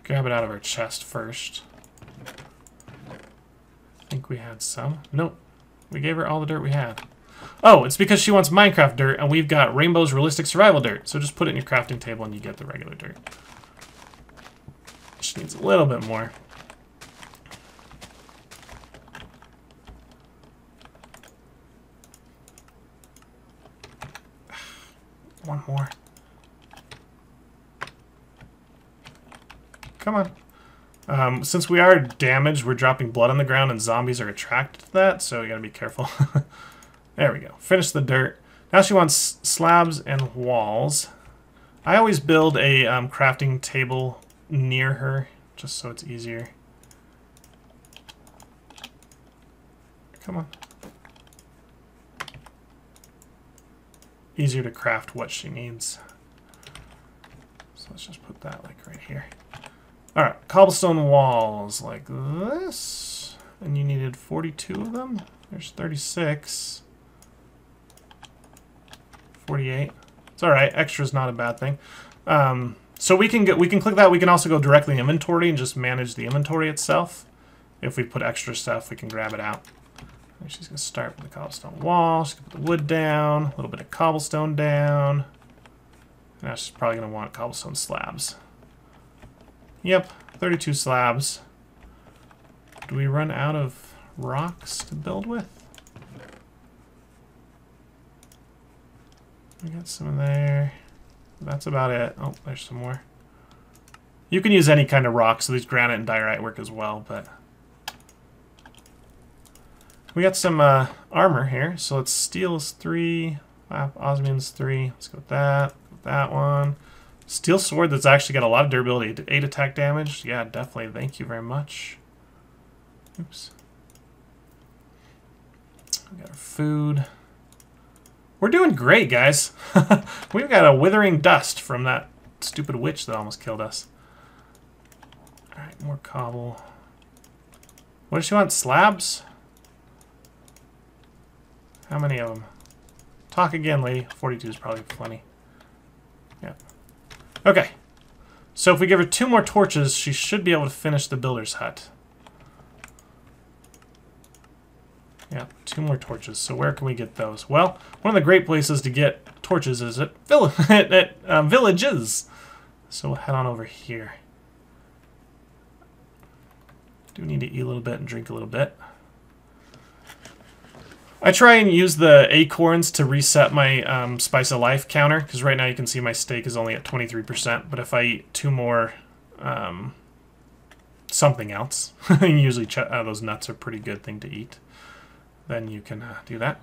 grab it out of our chest first. I think we had some. Nope. We gave her all the dirt we had. Oh, it's because she wants Minecraft dirt, and we've got Rainbow's Realistic Survival dirt. So just put it in your crafting table, and you get the regular dirt. She needs a little bit more. One more. Come on. Since we are damaged, we're dropping blood on the ground and zombies are attracted to that, so you gotta be careful. There we go. Finish the dirt. Now she wants slabs and walls. I always build a crafting table near her, just so it's easier. Come on. Easier to craft what she needs. So let's just put that like right here. Alright, cobblestone walls like this. And you needed 42 of them. There's 36. 48. It's alright, extra's not a bad thing. So we can click that. We can also go directly in inventory and just manage the inventory itself. If we put extra stuff, we can grab it out. And she's gonna start with the cobblestone wall. She's gonna put the wood down, a little bit of cobblestone down. Now she's probably gonna want cobblestone slabs. Yep, 32 slabs. Do we run out of rocks to build with? We got some in there. That's about it. Oh, there's some more. You can use any kind of rock, so these granite and diorite work as well, but... We got some armor here, so let's steel is 3, osmion's 3. Let's go with that. Go with that one. Steel sword that's actually got a lot of durability. 8 attack damage. Yeah, definitely. Thank you very much. Oops. We got our food. We're doing great, guys. We've got a withering dust from that stupid witch that almost killed us. Alright, more cobble. What does she want? Slabs? How many of them? Talk again, lady. 42 is probably plenty. Yeah. Okay. So if we give her 2 more torches, she should be able to finish the builder's hut. Yeah, 2 more torches. So where can we get those? Well, one of the great places to get torches is at, villages. So we'll head on over here. Do need to eat a little bit and drink a little bit. I try and use the acorns to reset my spice of life counter, because right now you can see my steak is only at 23%, but if I eat 2 more something else, usually those nuts are a pretty good thing to eat, then you can do that.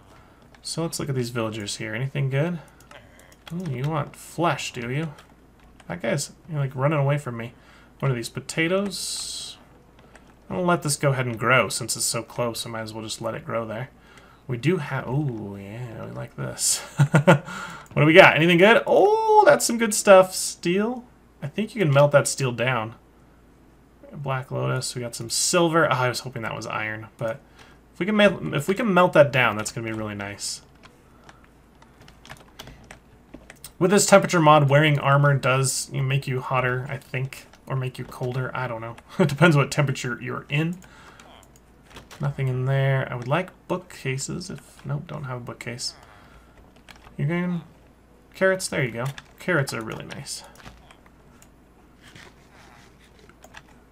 So let's look at these villagers here. Anything good? Ooh, you want flesh, do you? That guy's like running away from me. What are these, potatoes? I'm gonna let this go ahead and grow since it's so close. I might as well just let it grow there. We do have... Oh, yeah, we like this. What do we got? Anything good? Oh, that's some good stuff. Steel. I think you can melt that steel down. Black Lotus. We got some silver. Oh, I was hoping that was iron, but if we can melt that down, that's gonna be really nice. With this temperature mod, wearing armor does make you hotter, I think, or make you colder. I don't know. It depends what temperature you're in. Nothing in there. I would like bookcases. If nope, don't have a bookcase. You're going carrots. There you go. Carrots are really nice.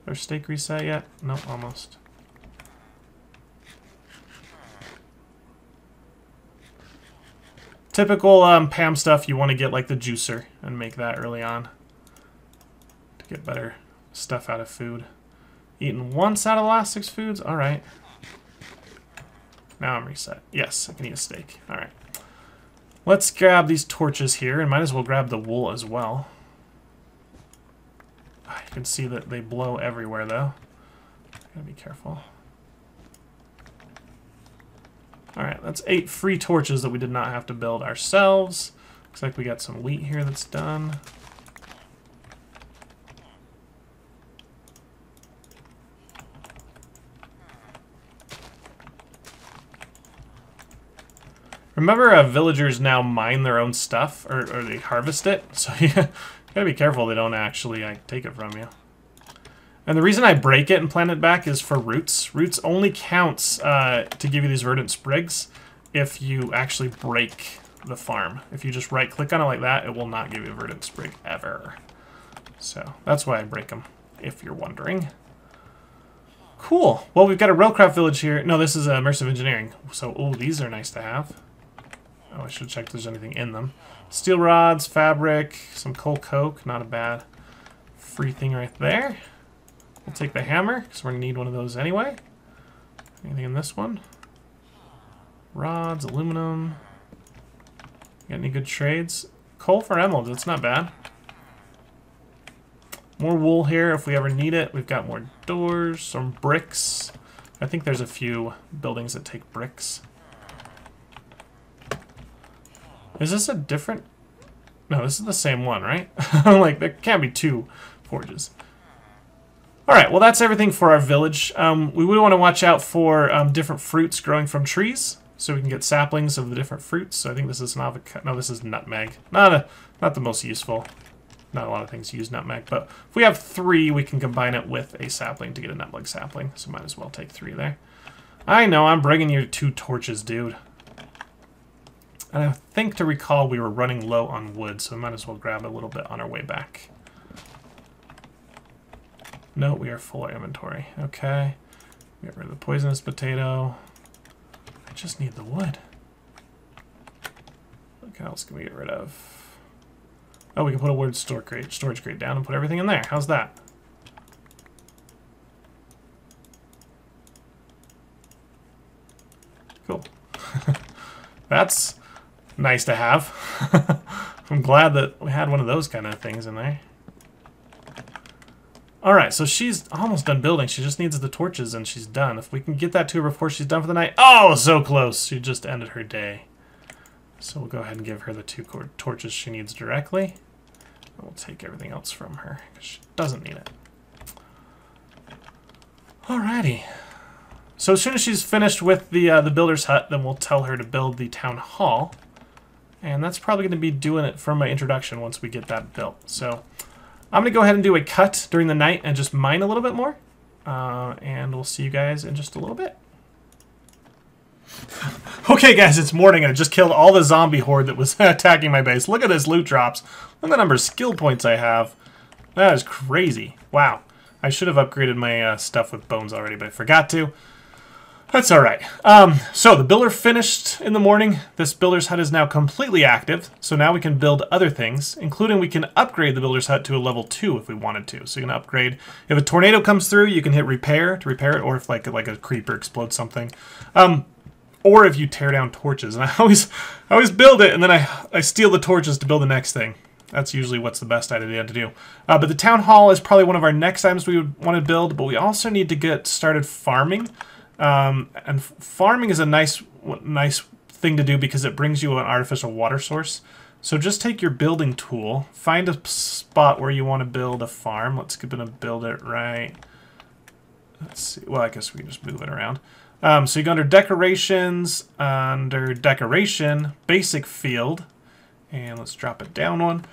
Our steak reset yet? Nope, almost. Typical Pam stuff, you want to get like the juicer and make that early on to get better stuff out of food. Eaten once out of the last 6 foods? Alright. Now I'm reset. Yes, I can eat a steak. Alright. Let's grab these torches here, and might as well grab the wool as well. You can see that they blow everywhere though. Gotta be careful. Alright, that's 8 free torches that we did not have to build ourselves. Looks like we got some wheat here that's done. Remember, villagers now mine their own stuff, or they harvest it, so you gotta be careful they don't actually take it from you. And the reason I break it and plant it back is for roots. Roots only counts to give you these verdant sprigs if you actually break the farm. If you just right-click on it like that, it will not give you a verdant sprig ever. So that's why I break them, if you're wondering. Cool. Well, we've got a railcraft village here. No, this is immersive engineering. So, oh, these are nice to have. Oh, I should check if there's anything in them. Steel rods, fabric, some coal coke. Not a bad free thing right there. We'll take the hammer, because we're going to need one of those anyway. Anything in this one? Rods, aluminum. Got any good trades? Coal for emeralds, that's not bad. More wool here if we ever need it. We've got more doors, some bricks. I think there's a few buildings that take bricks. Is this a different... No, this is the same one, right? Like, there can't be 2 forges. Alright, well that's everything for our village. We would want to watch out for different fruits growing from trees, so we can get saplings of the different fruits. So I think this is an avocado. No, this is nutmeg. Not the most useful. Not a lot of things use nutmeg, but if we have 3, we can combine it with a sapling to get a nutmeg sapling. So might as well take 3 there. I know, I'm bringing you 2 torches, dude. And I think to recall we were running low on wood, so we might as well grab a little bit on our way back. No, we are full our inventory. Okay. Get rid of the poisonous potato. I just need the wood. What else can we get rid of? Oh, we can put a wood storage crate down and put everything in there. How's that? Cool. That's nice to have. I'm glad that we had one of those kind of things in there. Alright, so she's almost done building. She just needs the torches and she's done. If we can get that to her before she's done for the night... Oh, so close! She just ended her day. So we'll go ahead and give her the 2 torches she needs directly. And we'll take everything else from her, because she doesn't need it. Alrighty. So as soon as she's finished with the builder's hut, then we'll tell her to build the town hall. And that's probably going to be doing it for my introduction once we get that built. So... I'm going to go ahead and do a cut during the night and just mine a little bit more. And we'll see you guys in just a little bit. Okay, guys, it's morning and I just killed all the zombie horde that was attacking my base. Look at this loot drops. Look at the number of skill points I have. That is crazy. Wow. I should have upgraded my stuff with bones already, but I forgot to. That's alright. So the builder finished in the morning. This builder's hut is now completely active. So now we can build other things, including we can upgrade the builder's hut to a level 2 if we wanted to. So you can upgrade. If a tornado comes through, you can hit repair to repair it, or if like a creeper explodes something. Or if you tear down torches. And I always build it, and then I steal the torches to build the next thing. That's usually what's the best idea to do. But the town hall is probably one of our next items we would want to build, but we also need to get started farming. And farming is a nice thing to do because it brings you an artificial water source. So just take your building tool, find a spot where you want to build a farm. Let's go and build it right. Let's see. Well, I guess we can just move it around. So you go under decorations, under decoration, basic field, and let's drop it down one.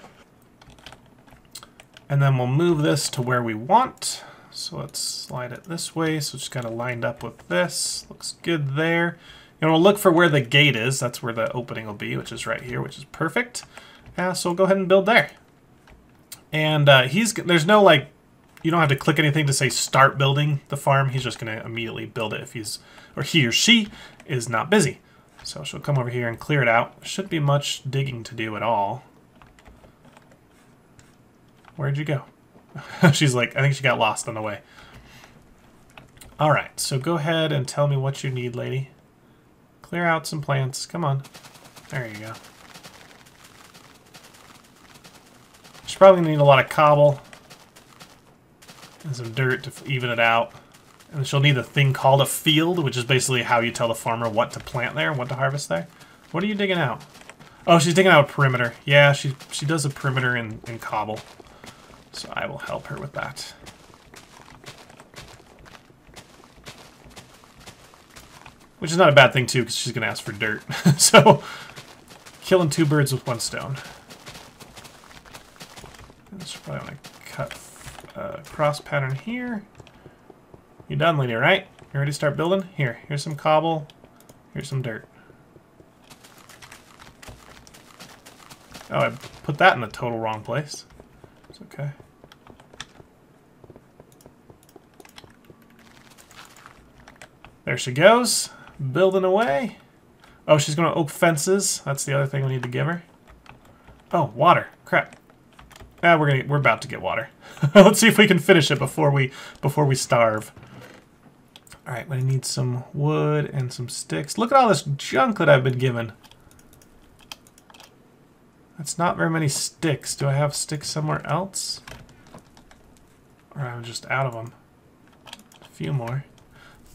And then we'll move this to where we want. So let's slide it this way. So it's kind of lined up with this. Looks good there. And we'll look for where the gate is. That's where the opening will be, which is right here, which is perfect. So we'll go ahead and build there. And there's no like, you don't have to click anything to say start building the farm. He's just going to immediately build it if he or she is not busy. So she'll come over here and clear it out. Shouldn't be much digging to do at all. Where'd you go? She's like, I think she got lost on the way. All right, so go ahead and tell me what you need, lady. Clear out some plants. Come on. There you go. She's probably going to need a lot of cobble and some dirt to even it out. And she'll need a thing called a field, which is basically how you tell the farmer what to plant there and what to harvest there. What are you digging out? Oh, she's digging out a perimeter. Yeah, she does a perimeter in cobble. So I will help her with that. Which is not a bad thing, too, because she's going to ask for dirt. So, killing two birds with one stone. I should probably want to cut a cross pattern here. You done, lady, right? You ready to start building? Here's some cobble. Here's some dirt. Oh, I put that in the total wrong place. It's okay. There she goes. Building away. Oh, she's going to oak fences. That's the other thing we need to give her. Oh, water. Crap. We're about to get water. Let's see if we can finish it before we starve. All right, we need some wood and some sticks. Look at all this junk that I've been given. That's not very many sticks. Do I have sticks somewhere else? Or I'm just out of them. A few more.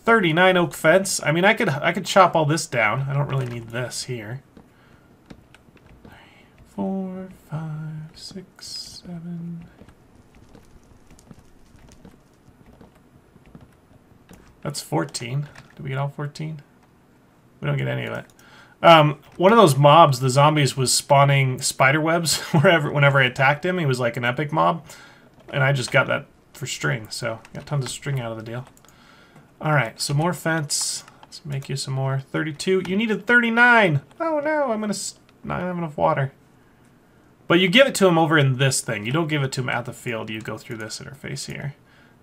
39 oak fence. I mean, I could chop all this down. I don't really need this here. 3, 4, 5, 6, 7. That's 14. Did we get all 14? We don't get any of it. One of those mobs, the zombies, was spawning spider webs whenever I attacked him. He was like an epic mob. And I just got that for string, so got tons of string out of the deal. Alright, so more fence. Let's make you some more. 32. You needed 39! Oh no, I'm gonna not have enough water. But you give it to him over in this thing. You don't give it to him at the field. You go through this interface here.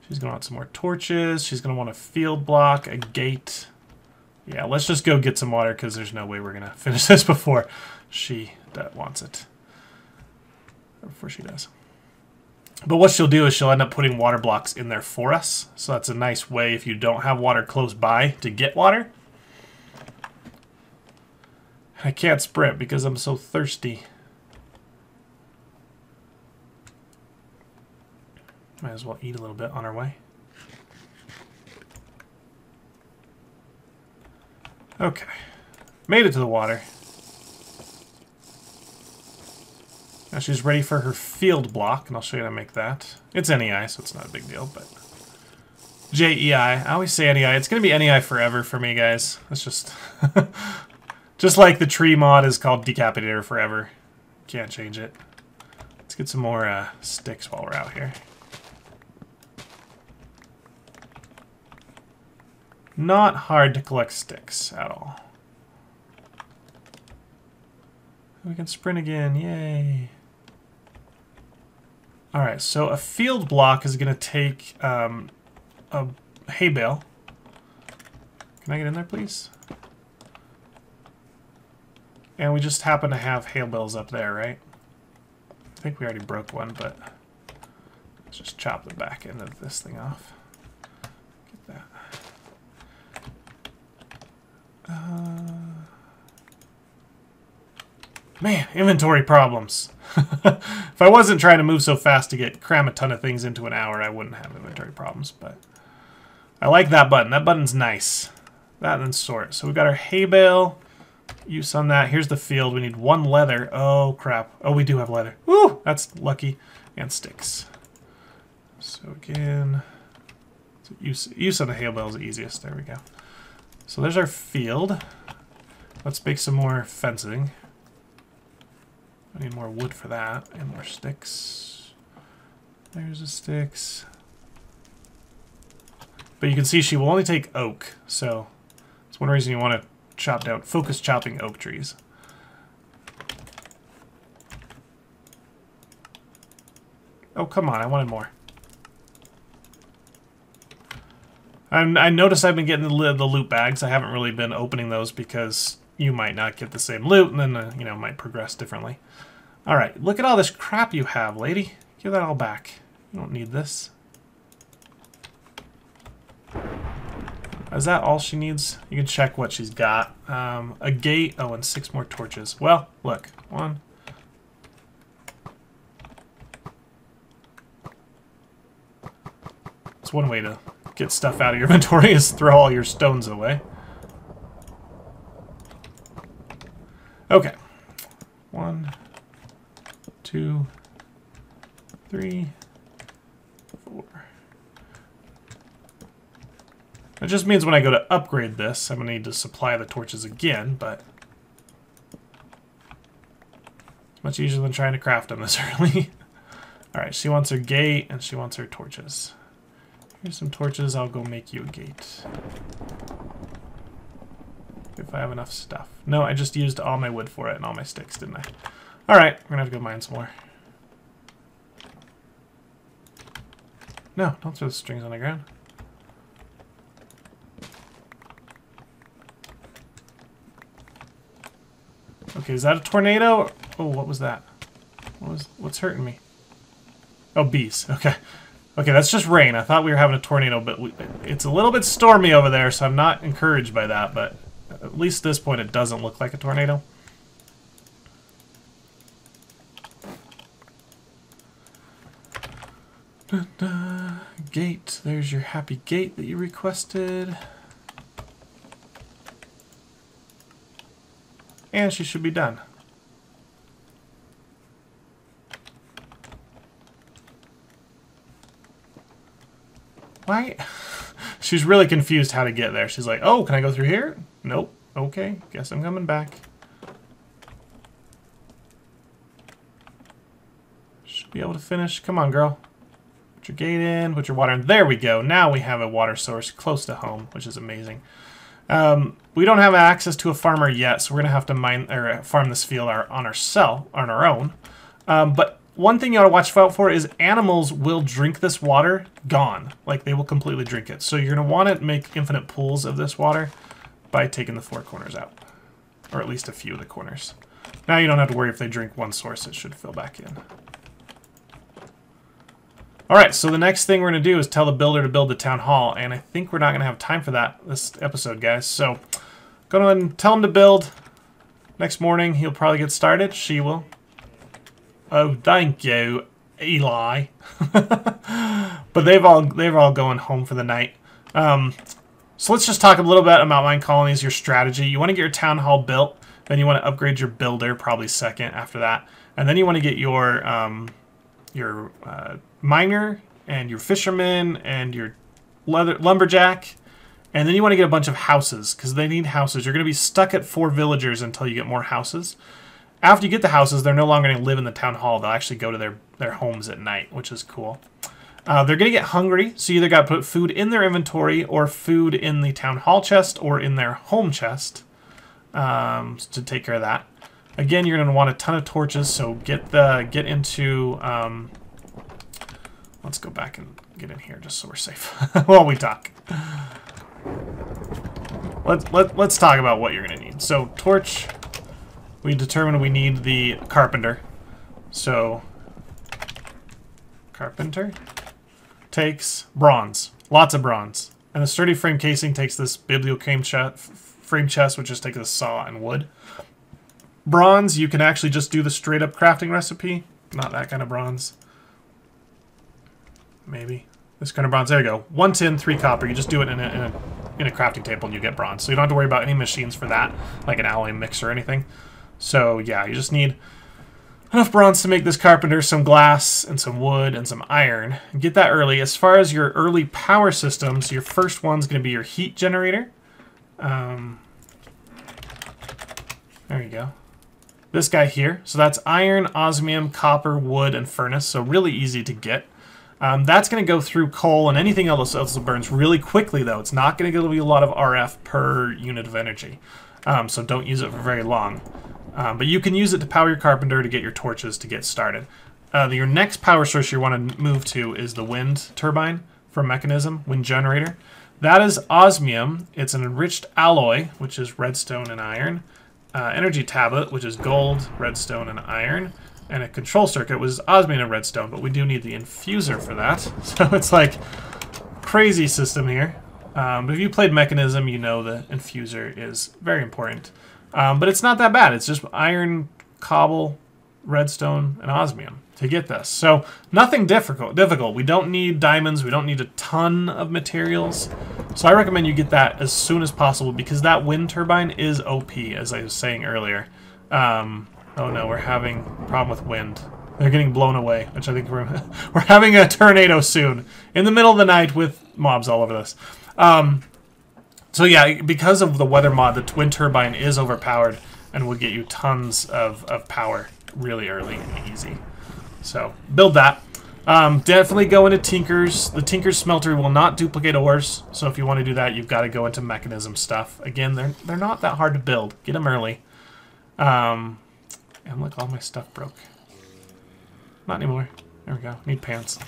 She's gonna want some more torches. She's gonna want a field block, a gate. Yeah, let's just go get some water because there's no way we're gonna finish this before she wants it. Or before she does. But what she'll do is she'll end up putting water blocks in there for us. So that's a nice way if you don't have water close by to get water. I can't sprint because I'm so thirsty. Might as well eat a little bit on our way. Okay. Made it to the water. Now she's ready for her field block, and I'll show you how to make that. It's NEI, so it's not a big deal, but... JEI. I always say NEI. It's going to be NEI forever for me, guys. It's just... just like the tree mod is called Decapitator forever. Can't change it. Let's get some more sticks while we're out here. Not hard to collect sticks at all. We can sprint again. Yay. Alright, so a field block is going to take a hay bale. Can I get in there, please? And we just happen to have hay bales up there, right? I think we already broke one, but let's just chop the back end of this thing off. Get that. Man, inventory problems. If I wasn't trying to move so fast to cram a ton of things into an hour, I wouldn't have inventory problems. But I like that button. That button's nice. That and sort. So we've got our hay bale. Use on that. Here's the field. We need 1 leather. Oh, crap. Oh, we do have leather. Woo! That's lucky. And sticks. So again, use of the hay bale is the easiest. There we go. So there's our field. Let's make some more fencing. I need more wood for that, and more sticks. There's the sticks. But you can see she will only take oak, so that's one reason you want to chop down, focus chopping oak trees. Oh, come on, I wanted more. I noticed I've been getting the loot bags. I haven't really been opening those because you might not get the same loot, and then, you know, might progress differently. Alright, look at all this crap you have, lady. Give that all back. You don't need this. Is that all she needs? You can check what she's got. A gate. Oh, and 6 more torches. Well, look. 1. It's one way to get stuff out of your inventory is throw all your stones away. Okay. 1, 2, 3, 4. It just means when I go to upgrade this, I'm going to need to supply the torches again, but it's much easier than trying to craft them this early. Alright, she wants her gate, and she wants her torches. Here's some torches, I'll go make you a gate. If I have enough stuff. No, I just used all my wood for it and all my sticks, didn't I? Alright, we're gonna have to go mine some more. No, don't throw the strings on the ground. Okay, is that a tornado? Oh, what was that? What's hurting me? Oh, bees. Okay. Okay, that's just rain. I thought we were having a tornado, but it's a little bit stormy over there, so I'm not encouraged by that, but at least at this point it doesn't look like a tornado. Gate. There's your happy gate that you requested. And she should be done. Why? She's really confused how to get there. She's like, oh, can I go through here? Nope. Okay, guess I'm coming back. Should be able to finish. Come on, girl. Put your gate in, put your water in. There we go. Now we have a water source close to home, which is amazing. We don't have access to a farmer yet, so we're gonna have to farm this field on our own. But one thing you ought to watch out for is animals will drink this water gone. Like, they will completely drink it. So you're gonna want to make infinite pools of this water by taking the 4 corners out, or at least a few of the corners. Now you don't have to worry if they drink one source; it should fill back in. Alright, so the next thing we're going to do is tell the builder to build the town hall, and I think we're not going to have time for that this episode, guys. So, go ahead and tell him to build. Next morning, he'll probably get started. She will. Oh, thank you, Eli. But they've all going home for the night. So let's just talk a little bit about mine colonies, your strategy. You want to get your town hall built, then you want to upgrade your builder, probably second after that. And then you want to get your miner and your fisherman and your lumberjack, and then you want to get a bunch of houses because they need houses. You're going to be stuck at 4 villagers until you get more houses. After you get the houses, they're no longer going to live in the town hall. They'll actually go to their homes at night, which is cool. They're going to get hungry, so you either got to put food in their inventory or food in the town hall chest or in their home chest to take care of that. Again, you're going to want a ton of torches, so get into. Let's go back and get in here just so we're safe while we talk. Let's talk about what you're going to need. So torch, we determined we need the carpenter. So carpenter takes bronze, lots of bronze, and the sturdy frame casing takes this biblio frame chest, which just takes a saw and wood. bronze, you can actually just do the straight up crafting recipe. Not that kind of bronze. Maybe. This kind of bronze. There you go. 1 tin, 3 copper. You just do it in a crafting table and you get bronze. So you don't have to worry about any machines for that, like an alloy mix or anything. So yeah, you just need enough bronze to make this carpenter, some glass and some wood and some iron. Get that early. As far as your early power systems, your first one's going to be your heat generator. There you go. This guy here. So that's iron, osmium, copper, wood, and furnace. So really easy to get. That's going to go through coal and anything else that burns really quickly, though. It's not going to give you a lot of RF per unit of energy. So don't use it for very long. But you can use it to power your carpenter to get your torches to get started. Your next power source you want to move to is the wind turbine from Mechanism, wind generator. That is osmium. It's an enriched alloy, which is redstone and iron. Energy tablet, which is gold, redstone, and iron. And a control circuit, which is osmium and redstone, but we do need the infuser for that. So it's like crazy system here. But if you played Mechanism, you know the infuser is very important. But it's not that bad. It's just iron, cobble, redstone, and osmium to get this. So nothing difficult. We don't need diamonds. We don't need a ton of materials. So I recommend you get that as soon as possible because that wind turbine is OP, as I was saying earlier. Oh no, we're having a problem with wind. They're getting blown away, which I think we're having a tornado soon in the middle of the night with mobs all over this. So yeah, because of the weather mod, the wind turbine is overpowered and will get you tons of power really early and easy. So build that. Definitely go into Tinker's. The Tinker's smelter will not duplicate ores, so if you want to do that, you've got to go into Mechanism stuff. Again, they're not that hard to build. Get them early. And look, all my stuff broke. Not anymore. There we go. Need pants.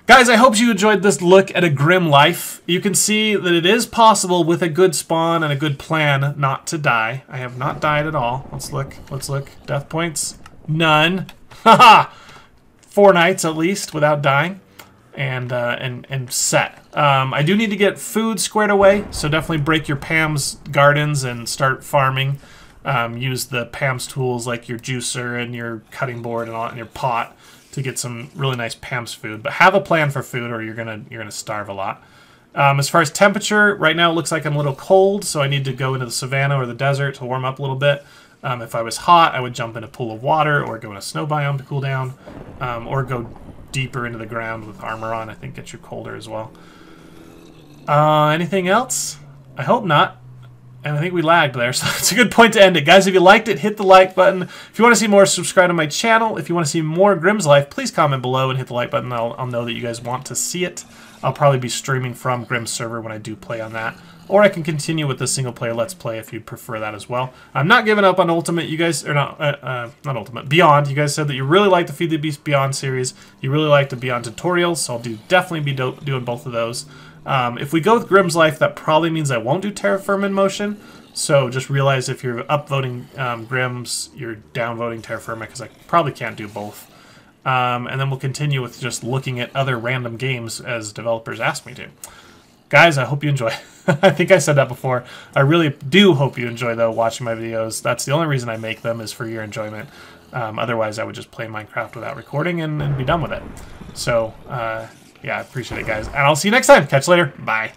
Guys, I hope you enjoyed this look at a grim life. You can see that it is possible with a good spawn and a good plan not to die. I have not died at all. Let's look. Let's look. Death points. None. Haha! 4 nights at least without dying. And set. I do need to get food squared away, so definitely break your Pam's gardens and start farming. Use the Pam's tools like your juicer and your cutting board and all, and your pot to get some really nice Pam's food. But have a plan for food, or you're gonna starve a lot. As far as temperature, right now it looks like I'm a little cold, so I need to go into the savannah or the desert to warm up a little bit. If I was hot, I would jump in a pool of water or go in a snow biome to cool down, or go deeper into the ground with armor on. I think gets you colder as well. Anything else? I hope not. And I think we lagged there, so it's a good point to end it. Guys, if you liked it, hit the like button. If you want to see more, subscribe to my channel. If you want to see more Grimm's Life, please comment below and hit the like button. I'll know that you guys want to see it. I'll probably be streaming from Grimm's server when I do play on that. Or I can continue with the single-player Let's Play if you'd prefer that as well. I'm not giving up on Ultimate. You guys, or not Ultimate, Beyond. You guys said that you really like the Feed the Beast Beyond series. You really like the Beyond tutorials, so I'll definitely be doing both of those. If we go with Grimm's Life, that probably means I won't do Terraform in Motion. So just realize if you're upvoting Grimm's, you're downvoting Terraform, because I probably can't do both. And then we'll continue with just looking at other random games as developers ask me to. Guys, I hope you enjoy. I think I said that before. I really do hope you enjoy, though, watching my videos. That's the only reason I make them, is for your enjoyment. Otherwise, I would just play Minecraft without recording and be done with it. So, yeah, I appreciate it, guys. And I'll see you next time. Catch you later. Bye.